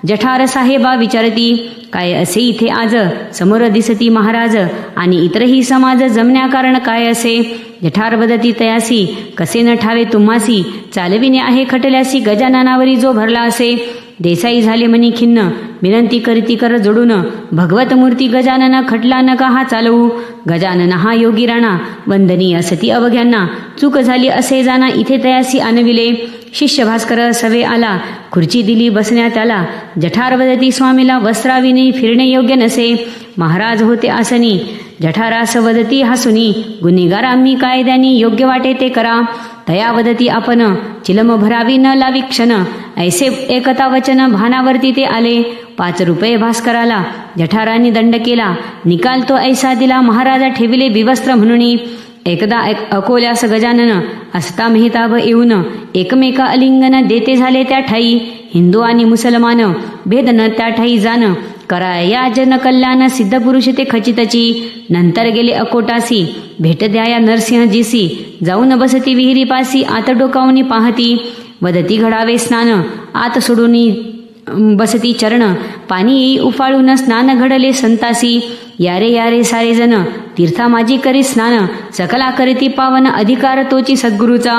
जठार साहेबा विचारती, काय असे इथे आज, समोर दिसती महाराज, आणि इतरही समाज, जमण्या कारण काय असे, जठार बदती तयासी, कसे न ठावे तुम्हासी, चालविणे आहे खटल्यासी, गजाननावरी जो भरला असे, देसाई झाले मनी खिन्न, विनंती करीती कर जोडून, भगवत मूर्ती गजानन, खटला नका हा चालवू, गजानन हा योगी राणा, वंदनीय असती अवघ्यांना, चूक झाली असे जाणा, इथे तयासी आणविले, शिष्य भास्कर सवे आला, खुर्ची दिली बसण्या त्याला, जठार वदती स्वामीला, वस्त्राविने फिरणे योग्य नसे, महाराज होते आसनी, जठारास वदती हसुनी, गुन्हेगार आम्ही कायद्यानी, योग्य वाटे ते करा, तया वदती आपण, चिलम भरावी न लावी क्षण, ऐसे एकता वचन, भानावरती ते आले, 5 रुपये भास्कराला, जठारांनी दंड केला, निकाल तो ऐसा दिला, महाराजा ठेविले विवस्त्र म्हणून, एकदा अकोल्यास गजानन, असता मेहताब येऊन, एकमेका अलिंगन देते झाले त्या ठाई, हिंदू आणि मुसलमान, भेद न त्या ठाई जाण, कराया जन कल्याण, सिद्ध पुरुष ते खचितची, नंतर गेले अकोटासी, भेट द्याया नरसिंहजीसी, जाऊन बसती विहिरीपासी, आत डोकावणी पाहती, वदती घडावे स्नान, आत सोडून बसती चरण, पाणी येई उफाळून, स्नान घडले संतासी, यारे यारे सारे जन, तीर्था माझी करी स्नान, सकला करीती पावन, अधिकार तोची सद्गुरूचा.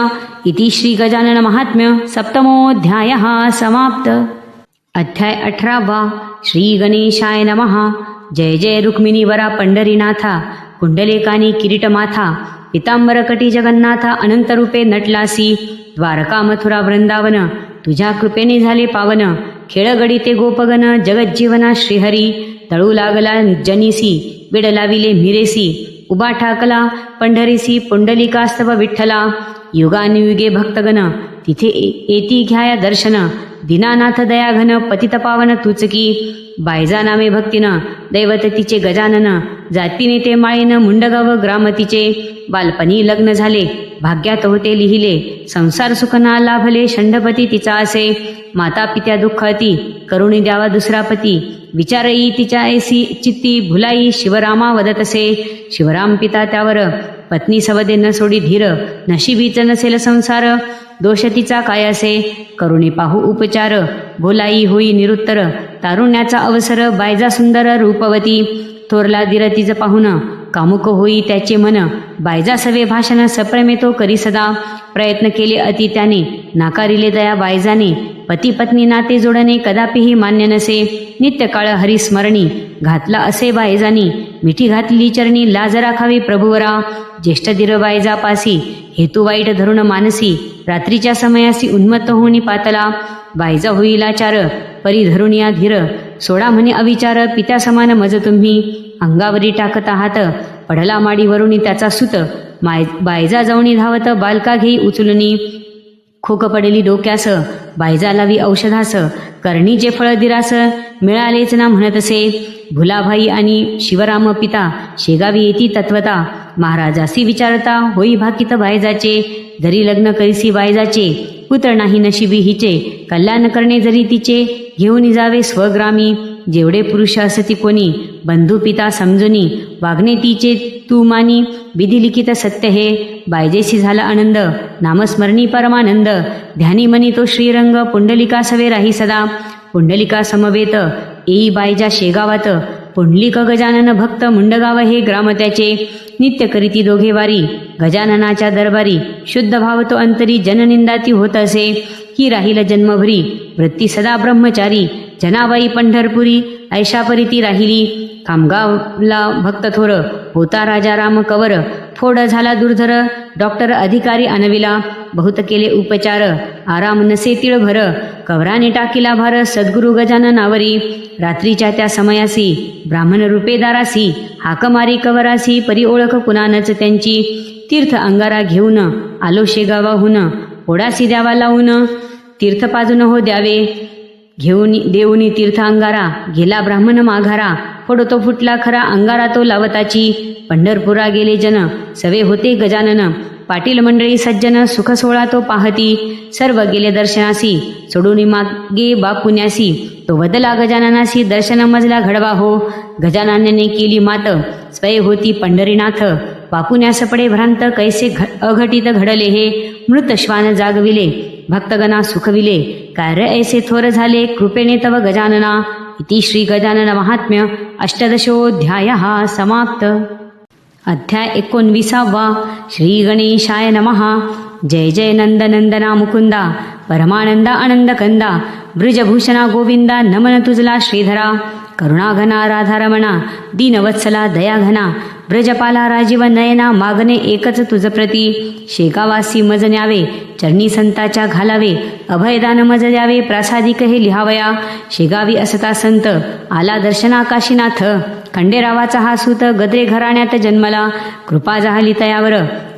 इति श्री गजानन महात्म्य सप्तमोऽध्याय समाप्त. अध्याय 18. श्री गणेशाय नमः. जय जय रुक्मिणीवरा पंढरीनाथा, कुंडलेकानी किरीट माथा, पितांबर कटी जगन्नाथा, अनंत रूपे नटलासी, द्वारका मथुरा वृंदावन, तुझ्या कृपेने झाले पावन, खेळगडी ते गोपगण, जगज्जीवना श्रीहरी, तळू लागला जनीसी, वेड लाविले मिरेसी, उभा ठाकला पंढरीसी पुंडलिकास्तव विठ्ठला. युगानुयुगे भक्तगण तिथे येती घ्याया दर्शन. दीनानाथ दयाघन पतित पावन तुचकी. बायजा नामे भक्तीनं दैवत तिचे गजानन. जातीने ते माळीनं मुंडगाव ग्राम तिचे. बालपणी लग्न झाले भाग्यात होते लिहिले. संसार सुखना लाभले षंडपती तिचा असे. माता पित्या दुःख अति करुणी द्यावा दुसरा पती. विचारई तिच्या ऐसी चित्ती भुलाई शिवरामा वदत असे. शिवराम पिता त्यावर पत्नी सवदे न सोडी धीर. नशिबीच नसेल संसार दोष तिचा काय असे. करुणी पाहू उपचार बोलाई होई निरुत्तर. तारुण्याचा अवसर बायजा सुंदर रूपवती. थोरला धीर तिचं पाहून कामुक होई त्याचे मन. बायजा सवे भाषण सप्रेमे तो करी सदा. प्रयत्न केले अति त्याने नाकारिले दया बायजाने. पती पत्नी नाते जोडणे कदापिही मान्य नसे. नित्यकाळ हरिस्मरणी घातला असे बायजानी. मिठी घातली चरणी लाज राखावी प्रभुवरा. ज्येष्ठ धीर बायजा पासी हेतू वाईट धरुण मानसी. रात्रीच्या समयासी उन्मत्त होणी पातला. बायजा होईला चार परी धरुणिया धीर. सोडा म्हणे अविचार पित्या समान मज तुम्ही. अंगावरी टाकत हात पडला माडीवरुनी त्याचा सुत. बायजा जाऊनी धावत बालका घेई उचलुनी. खोक पडली डोक्यास बायजा लावी औषधास. करणी जे फळ दिरास मिळालेच ना म्हणतसे. भुलाभाई आणि शिवराम पिता शेगावी येती तत्वता. महाराजासी विचारता होई भाकित बायजाचे. जरी लग्न करीसी बायजाचे पुत्र नाही नशिबी हिचे. कल्याण करणे जरी तिचे घेऊन जावे स्वग्रामी. जेवढे पुरुष असती कोणी बंधू पिता समजुनी. वागणे तिचे तू मानी विधी लिखित सत्य हे. बायजेशी झाला आनंद नामस्मरणी परमानंद. ध्यानी मनी तो श्रीरंग पुंडलिका सवे राही सदा. पुंडलिका समवेत येई बायजा शेगावात. पुंडलिक गजानन भक्त मुंडगाव हे ग्राम त्याचे. नित्य करीती दोघे वारी गजाननाच्या दरबारी. शुद्ध भाव तो अंतरी जननिंदाती होत असे. ही राहील जन्मभरी वृत्ती सदा ब्रह्मचारी. जनाबाई पंढरपुरी ऐशा परिती राहिली. कामगावला भक्त थोर होता राजा राम कवर. फोड झाला दुर्धर डॉक्टर अधिकारी अनविला. बहुत केले उपचार आराम नसे तिळभर. कवराने टाकीला भार सद्गुरु गजाननावरी. रात्रीच्या त्या समयासी ब्राह्मण रूपे दारासी. हाकमारी कवरासी परी ओळख कुणानच त्यांची. तीर्थ अंगारा घेऊन आलो शेगावाहून. ओढासी द्यावा लावून तीर्थ पाजून हो द्यावे. घेऊन देऊनी तीर्थ अंगारा गेला ब्राह्मण माघारा. फोडतो फुटला खरा अंगारा तो लावताची. पंढरपुरा गेले जन सवे होते गजानन. पाटील मंडळी सज्जन सुख सोळा तो पाहती. सर्व गेले दर्शनासी सोडून मागे बापुण्यासी. तो वदला गजाननासी दर्शन मजला घडवा हो. गजाननाने केली मात स्वय होती पंढरीनाथ. बापुण्यास पडे भ्रांत कैसे अघटित घडले हे. मृत श्वान जागविले भक्तगणा सुखविले. कार्य ऐसे थोर झाले कृपेने तव गजानना. इति श्री गजानन महात्म्य अष्टदशोऽध्यायः समाप्त. अध्याय 19. श्री गणेशाय नमः. जय जय नंदनंदना मुकुंदा परमानंदा आनंद कंदा. ब्रजभूषणा गोविंदा नमन तुझला श्रीधरा. करुणाघना राधारमणा दीनवत्सला दयाघना. ब्रजपाला राजीव नयना मागणे एकच तुझ प्रती. शेगावासी मज न्यावे चरणी संताच्या घालावे. अभयदान मज द्यावे प्रासादिक हे लिहावया. शेगावी असता संत आला दर्शना काशीनाथ. खंडेरावाचा हा सूत गद्रे घराण्यात जन्मला. कृपा झाली तयावर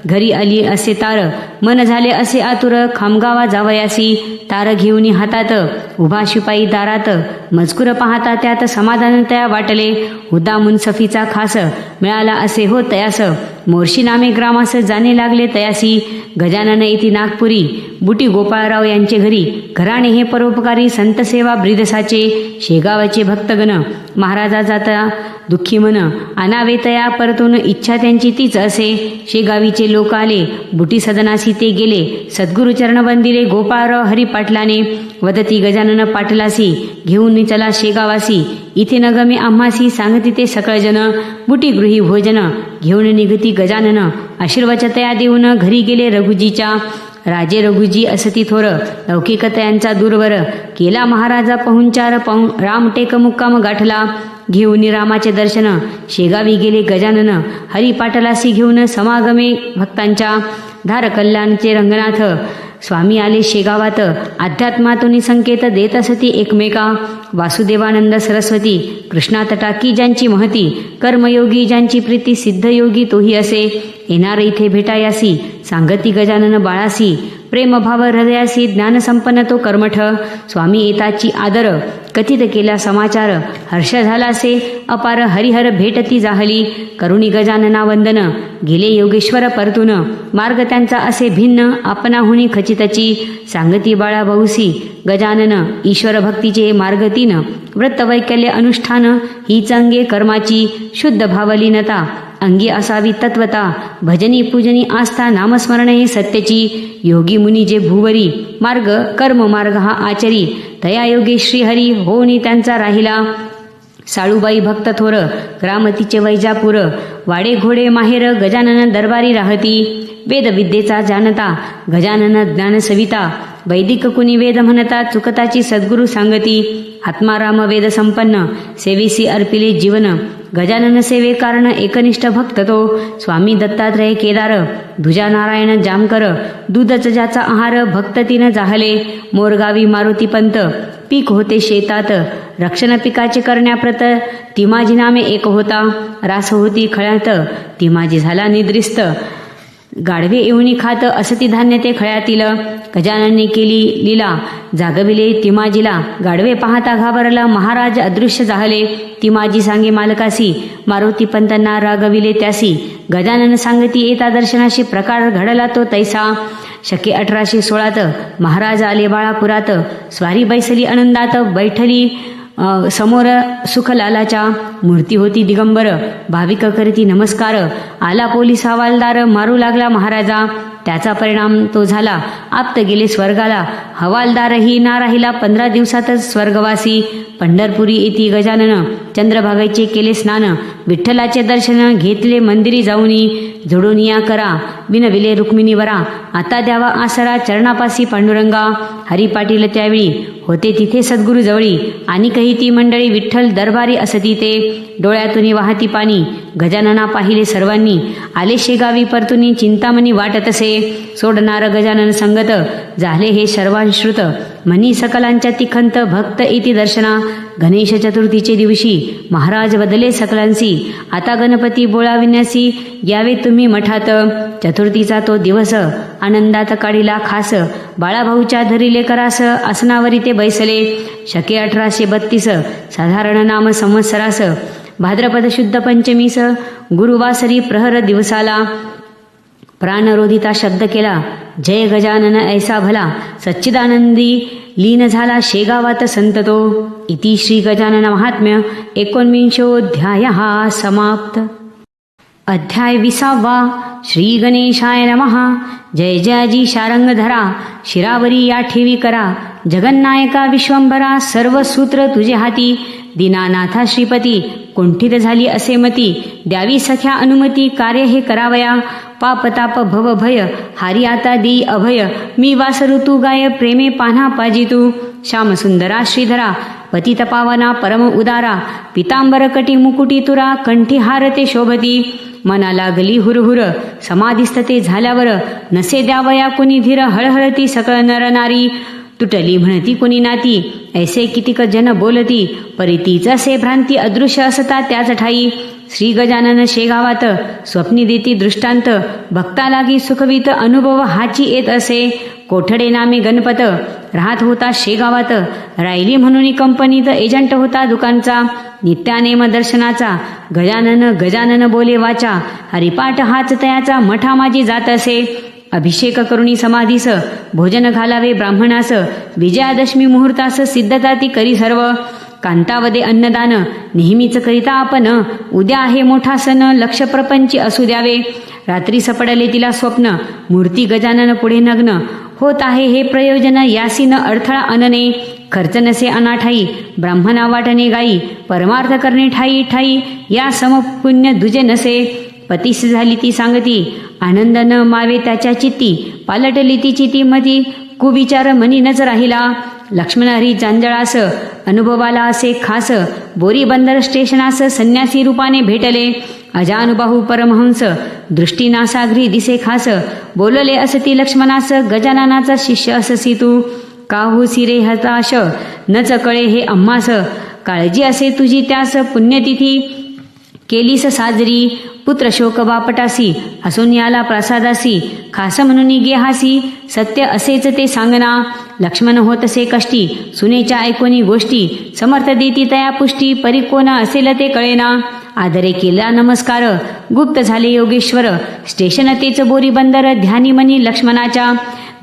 घरी आली असे तार. मन झाले असे आतुर खामगावा जावयासी. तार घेऊन हातात उभा शिपाई दारात. मजकूर पाहता त्यात समाधान तया वाटले. हुद्दा मुनसफीचा खास मिळाला असे हो तयास. मोर्शी नामे ग्रामास जाणे लागले तयासी. गजानन येती नागपुरी बुटी गोपाळराव यांचे घरी. घराणे हे परोपकारी संतसेवा ब्रिदसाचे. शेगावाचे भक्तगण महाराजा जाता दुःखी मन. आनावे तया परतून इच्छा त्यांची तीच असे. शेगावीचे लोक आले बुटी सदनासी ते गेले. सद्गुरु चरण वंदिले गोपाळराव हरी पाटलाने. वदती गजानन पाटलासी घेऊन चला शेगावासी. इथे न गमे आम्हासी सांगती ते सकळजन. बुटी गृही भोजन घेऊन निघती गजानन. आशीर्वचतया देऊन घरी गेले रघुजीच्या. राजे रघुजी असती थोर लौकिकतयांचा दूरवर. केला महाराजा पाहुणचार रामटेक मुक्काम गाठला. घेऊन रामाचे दर्शन शेगावी गेले गजानन. हरी पाटलासी घेऊन समागमे भक्तांच्या. धार कल्याणचे रंगनाथ स्वामी आले शेगावात. अध्यात्मातून संकेत देत असती एकमेका. वासुदेवानंद सरस्वती कृष्णा तटाकी ज्यांची महती, कर्मयोगी ज्यांची प्रीती, सिद्धयोगी तोही असे, येणार इथे भेटायासी सांगती गजानन बाळासी, प्रेमभाव हृदयासी ज्ञानसंपन्न तो कर्मठ, स्वामी येताची आदर कथित केला समाचार, हर्ष झालासे अपार हरिहर भेटती जाहली, करुणी गजानना वंदन गेले योगेश्वर परतून, मार्ग त्यांचा असे भिन्न आपणाहुनी खचितची, सांगती बाळा बहुसी गजानन ईश्वर भक्तीचे मार्ग तीन, व्रतवैकल्य अनुष्ठान हीच अंगे कर्माची, शुद्ध भावलीनता अंगी असावी तत्वता, भजनी पूजनी आस्था नामस्मरण हे सत्यची, योगी मुनी जे भुवरी मार्ग कर्म मार्ग हा आचरी, तया योगे श्रीहरी होनी त्यांचा राहिला, साळूबाई भक्त थोर ग्रामतीचे वैजापूर, वाडे घोडे माहेर गजानन दरबारी राहती, वेदविद्येचा जानता गजानन ज्ञान सविता, वैदिक कुणी वेद म्हणता चुकताची सद्गुरु सांगती, आत्माराम वेद संपन्न सेवेसी अर्पिले जीवन, गजानन सेवे कारण एकनिष्ठ भक्त तो, स्वामी दत्तात्रय केदार दुजा नारायण जामकर, दूधच ज्याचा आहार भक्त तिनं जाहले, मोरगावी मारुती पंत पीक होते शेतात, रक्षण पिकाचे करण्याप्रत तिमाजी नामे एक होता, रास होती खळ्यात तिमाजी झाला निद्रिस्त, गाढवे येऊनी खात असती धान्य ते खळ्यातील, गजाननने केली लीला जागविले तिमाजीला, गाढवे पाहता घाबरला महाराज अदृश्य झाले, तिमाजी सांगे मालकासी मारुती पंतांना रागविले त्यासी, गजानन सांगती येता दर्शनाशी प्रकार घडला तो तैसा, शके 1816 महाराज आले बाळापुरात, स्वारी बैसली आनंदात बैठली समोर सुखलालाच्या, मूर्ती होती दिगंबर भाविक करती नमस्कार, आला पोलीस हवालदार मारू लागला महाराजा, त्याचा परिणाम तो झाला आप्त गेले स्वर्गाला, हवालदारही ना राहिला 15 दिवसातच स्वर्गवासी, पंढरपुरी येती गजानन चंद्रभागेचे केले स्नान, विठ्ठलाचे दर्शन घेतले मंदिरी जाऊनी, जोडून या करा विनविले रुक्मिणीवरा, आता द्यावा आसरा चरणापासी पांडुरंगा, हरी पाटील त्यावेळी होते तिथे सद्गुरु जवळी, आणि काही ती मंडळी विठ्ठल दरबारी असती ते, डोळ्यातून वाहती पाणी गजानना पाहिले सर्वांनी, आले शेगावी परतुनी चिंतामणी वाटत असे, सोडणार गजानन संगत झाले हे सर्वांश्रुत, मनी सकलांच्या तिखंत भक्त इति दर्शना, गणेश चतुर्थीचे दिवशी महाराज बदले सकलांसी, आता गणपती बोलाविण्यासी यावे तुम्ही मठात, चतुर्थीचा तो दिवस आनंदात काढिला खास, बाळाभाऊच्या धरिले करास आसनावरी ते बैसले, शके 1832 साधारण नाम संवत्सरास, भाद्रपद शुद्ध पंचमीस गुरुवासरी प्रहर दिवसाला, प्राणरोधिता शब्द केला जय गजानन ऐसा भला, सच्चिदानंदी लीन झाला शेगावात संत तो, इति श्री गजानन महात्म्य 19वा हा समाप्त. अध्याय 20वा. श्री गणेशाय नमः. जय जयाजी शारंगधरा, शिरावरी या ठेवी करा, जगन्नायका विश्वंभरा, सर्व सूत्र तुझे हाती, दीनानाथा श्रीपती कुंठित झाली असे मती, द्यावी सख्या अनुमती कार्य हे करावया, पापताप भव भय हारी आता देई अभय, मी वास ऋतू गाय प्रेमे पान्हा पाजी तू, श्यामसुंदरा श्रीधरा पतित पावना परम उदारा, पितांबर कटी मुकुटी तुरा, कंठी हारते शोभती, मना लागली हुरहुर समाधिस्थ झाल्यावर, नसे द्यावया कुणी धीर हळहळती सकळ नरनारी, तुटली म्हणती कुणी नाती, ऐसे कितीक जन बोलती, परितीच असे भ्रांती अदृश्य असता त्याच ठाई, श्री गजानन शेगावात स्वप्नी देती दृष्टांत, भक्ता लागी सुखवित अनुभव हाची येत असे, कोठडे नामे गणपत राहत होता शेगावात, राहिली म्हणून कंपनीत एजंट होता दुकानचा, नित्यानेम दर्शनाचा गजानन गजानन बोले वाचा, हरिपाठ हाच तयाचा मठा माझी जात असे, अभिषेक करुणी समाधीस भोजन घालावे ब्राह्मणास, विजयादशमी मुहूर्तास सिद्धता ती करी सर्व, कांतावदे अन्नदान नेहमीच करिता आपण, उद्या आहे मोठा सण लक्ष प्रपंची असू द्यावे, रात्री सपडले तिला स्वप्न मूर्ती गजानन पुढे नग्न, होत आहे हे प्रयोजन यासी न अडथळा अनने, खर्च नसे अनाठाई ब्राह्मणा वाटणे गाई, परमार्थ करणे ठाई ठाई या समपुण्य दुजे नसे, पतीस झाली ती सांगती आनंद न मावे त्याच्या चित्ती, पालटली तिची ती मती कुविचार मनी नच राहिला, लक्ष्मण हरी जांजळास अनुभवाला असे खास, बोरी बंदर स्टेशनास संन्यासी रूपाने भेटले, अजानुबाहू परमहंस दृष्टी नासागरी दिसे खास, बोलले असती लक्ष्मणास गजाननाचा शिष्य अससी तू, का होसी रे हताश, नच कळे हे आम्हास. काळजी असे तुझी त्यास पुण्यतिथी केलीस साजरी. पुत्र शोक बापटासी, असून याला प्रसादासी. खास म्हणून गेहासी, सत्य असेच ते सांगना. लक्ष्मण होतसे कष्टी, सुनेच्या ऐकोनी गोष्टी. समर्थ देती तया पुष्टी, परी कोण असेल ते कळेना. आदरे केला नमस्कार, गुप्त झाले योगेश्वर. स्टेशन तेच बोरी बंदर, ध्यानी मनी लक्ष्मणाच्या.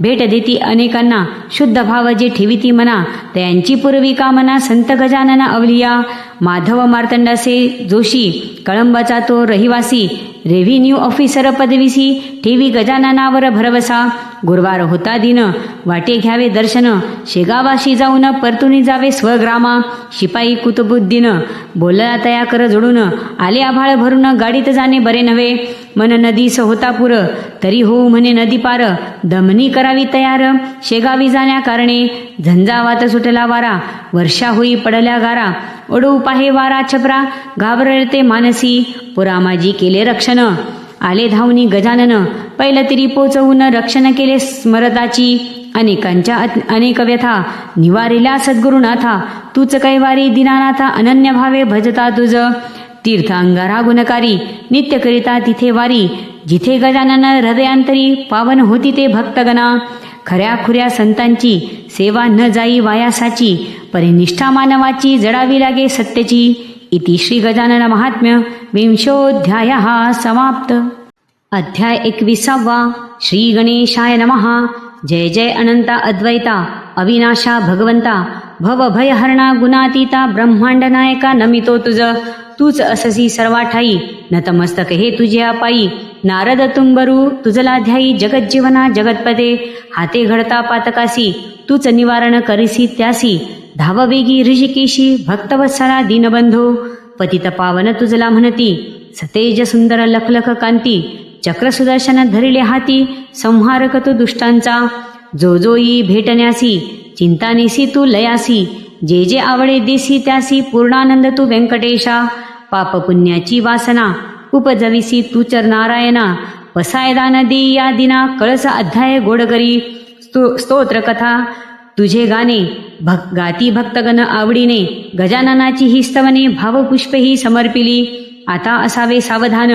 भेट देती अनेकांना, शुद्ध भाव जे ठेविती मना. त्यांची पूर्वी कामना, संत गजानन अवलिया. माधव मार्तंडासे जोशी, कळंबाचा तो रहिवासी. रेव्हेन्यू ऑफिसर पदवीसी, ठेवी गजाननावर भरवसा. गुरुवार होता दिन, वाटे घ्यावे दर्शन. शेगावाशी जाऊन परतुनी जावे स्वग्रामा. शिपाई कुतुबुद्दीन, बोलला तया कर जोडून. आले आभाळ भरून, गाडीत जाणे बरे नव्हे. मन नदीस होता पूर, तरी होऊ म्हणे नदी पार. दमनी करावी तयार, शेगावी जाण्या कारणे. झंझावात सुटला वारा, वर्षा होई पडल्या गारा. ओढू पाहे वारा छपरा, घाबरते मानसी. पुरामाजी केले रक्षण, आले धावनी गजानन. पहिलं तरी पोचवून रक्षण केले स्मरताची. अनेकांच्या अनेक व्यथा, निवारिल्या सद्गुरुनाथा. तूच कैवारी दीनानाथा, अनन्य भावे भजता तुझ. तीर्थांगारा गुणकारी, नित्य करिता तिथे वारी. जिथे गजानन हृदयांतरी, पावन होती ते भक्तगणा. खऱ्या खुऱ्या संतांची सेवा न जाई वायासाची. परिनिष्ठा मानवाची, जडावी लागे सत्यची. इति श्री गजानन महात्म्य 20ोऽध्यायः समाप्त. अध्याय 21. श्री गणेशाय नमः. जय जय अनंता अद्वैता, अविनाशा भगवंता. भव भयहरणा गुणातीता, ब्रह्मांड नायका नमितो तुझ. तूच अससी सर्वाठाई, नतमस्तक हे तुझ्या पायी. नारद तुंबरू तुझला ध्यायी, जगज्जीवना जगतपदे. हाते घडता पातकासी, तूच निवारण करिसी त्यासी. धाववेगी ऋषिकेशी, भक्तवत्सला दीनबंधो. पतित पावन तुझला म्हणती, सतेज सुंदर लखलख कांती. चक्र सुदर्शन धरिले हाती, संहारक तू दुष्टांचा. जो जोई भेटण्यासी, चिंतानिसी तू लयासी. जे जे आवडे देसी त्यासी, पूर्णानंद तू व्यंकटेशा. पाप पुण्याची वासना, उपजविसी तू चर नारायणा. पसायदान दे या दिना, कळस अध्याय गोड करी. स्तोत्र कथा तुझे गाणे, गाती भक्तगण आवडीने. गजाननाची ही स्तवने, भावपुष्पही समर्पिली. आता असावे सावधान,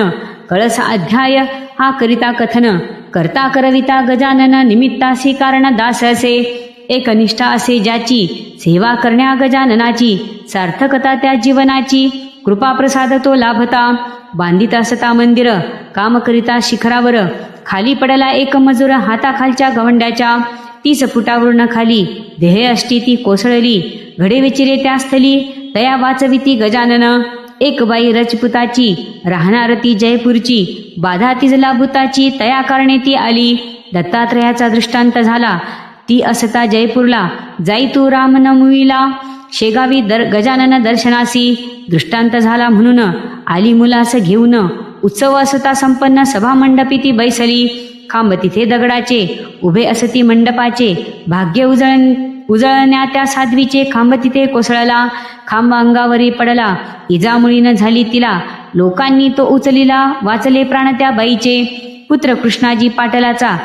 कळस अध्याय हा करिता कथन. करता करविता गजानन, निमित्तासी कारण दास असे. एकनिष्ठा असे ज्याची, सेवा करण्या गजाननाची. सार्थकता त्या जीवनाची, कृपा प्रसाद तो लाभता. बांधित असता मंदिर, काम करिता शिखरावर. खाली पडला एक मजूर, हाताखालच्या गवंड्याच्या. 30 फुटावरून खाली, देह अष्टी ती कोसळली. घडे विचिरे त्या स्थली, तया वाचविती गजानन. एक बाई रजपुताची, राहणार ती जयपूरची. बाधा तिजला भूताची, तया कारणे ती आली. दत्तात्रयाचा दृष्टांत झाला, ती असता जयपूरला. जाई तू रामनवमीला, शेगावी गजानन दर्शनासी. दृष्टांत झाला म्हणून, आली मुलास घेऊन. उत्सव असता संपन्न, सभा मंडपी ती बैसली. खांब तिथे दगडाचे, उभे असती मंडपाचे. भाग्य उजळण्या त्या साध्वीचे, खांब तिथे कोसळला. खांब अंगावरी पडला, इजामुळीनं झाली तिला. लोकांनी तो उचलिला, वाचले प्राण त्या बाईचे. पुत्र कृष्णाजी पाटलाचा,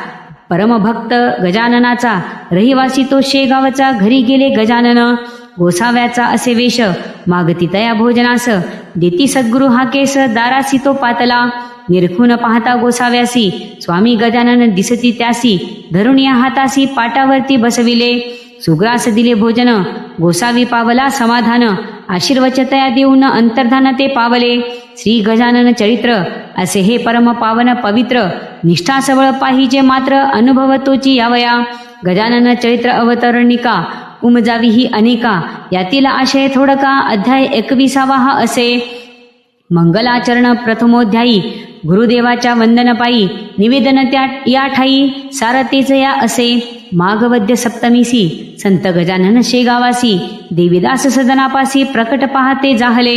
परमभक्त गजाननाचा. रहिवासी तो शेगावचा, घरी गेले गजानन. गोसाव्याचा असे वेश, मागती तया भोजनास. देती सद्गुरु हा केस, दारासी तो पातला. निरखून पाहता गोसाव्यासी, स्वामी गजानन दिसती त्यासी. धरून या हातासी, पाटावरती बसविले. सुग्रास दिले भोजन, गोसावी पावला समाधान. आशीर्वचतया देऊन अंतर्धान ते पावले. श्री गजानन चरित्र असे हे परम पावन पवित्र. निष्ठा सबळ पाहिजे मात्र, अनुभव तोची यावया. गजानन चरित्र अवतरणिका, उमजावी ही अनेका. यातील आशय थोडका, अध्याय 21 असे. मंगलाचरण प्रथमोध्यायी, गुरुदेवाच्या वंदन पायी. निवेदन त्या या ठाई, सारतेच या असे. माघवद्य सप्तमीसी, संत गजानन शेगावासी. देवीदास सदनापासी, प्रकट पाहते जाहले.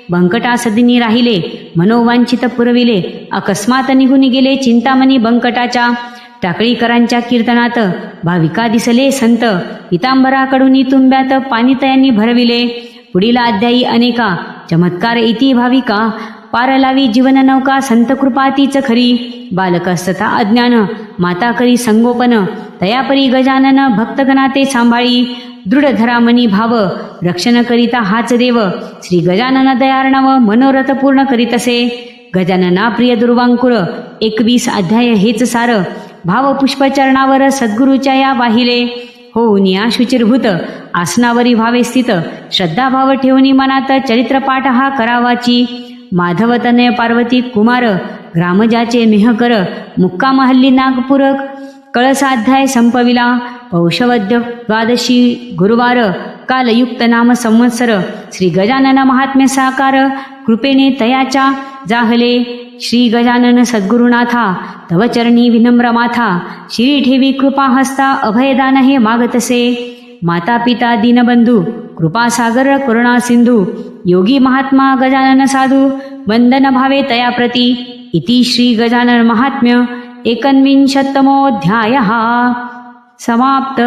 बंकटासदिनी राहिले, मनोवांछित पुरविले. अकस्मात निघून गेले, चिंतामणी बंकटाच्या. टाकळीकरांच्या कीर्तनात, भाविका दिसले संत. पितांबराकडून तुंब्यात, पाणी तयांनी भरविले. पुढील अध्यायी अनेका, चमत्कार इति भाविका. पार लावी जीवन नौका, संत कृपा तीच खरी. बालकस्तथा अज्ञान, माता करी संगोपन. तयापरी गजानन भक्तगणा ते सांभाळी दृढ धरा मनी भाव रक्षण करिता हाच देव श्री गजानन दयार्णव मनोरथ पूर्ण करीतसे गजानना प्रिय दुर्वांकुर 21 अध्याय हेच सार भाव पुष्प चरणावर सद्गुरूच्या या वाहिले होऊन या शुचिरभूत आसनावरी भावे स्थित श्रद्धाभाव ठेवणी मनात चरित्रपाठ हा करावाची माधव तनय पार्वती कुमार ग्रामजाचे मेहकर मुक्काम हल्ली नागपूर कळसाध्याय संपविला पौषवद्य द्वादशी गुरुवार कालयुक्त नाम संवत्सर श्री गजानन महात्म्य साकार कृपेने तयाच्या जाहले श्री गजानन सद्गुरुनाथा तव चरणी विनम्र माथा शिरी ठेवी कृपा हस्ता अभयदान हे मागतसे माता पिता दीनबंधू कृपासागर करुणा सिंधू योगी महात्मा गजानन साधू वंदन भावे तयाप्रती इति श्री गजानन महात्म्य 19तमोऽध्यायः समाप्त।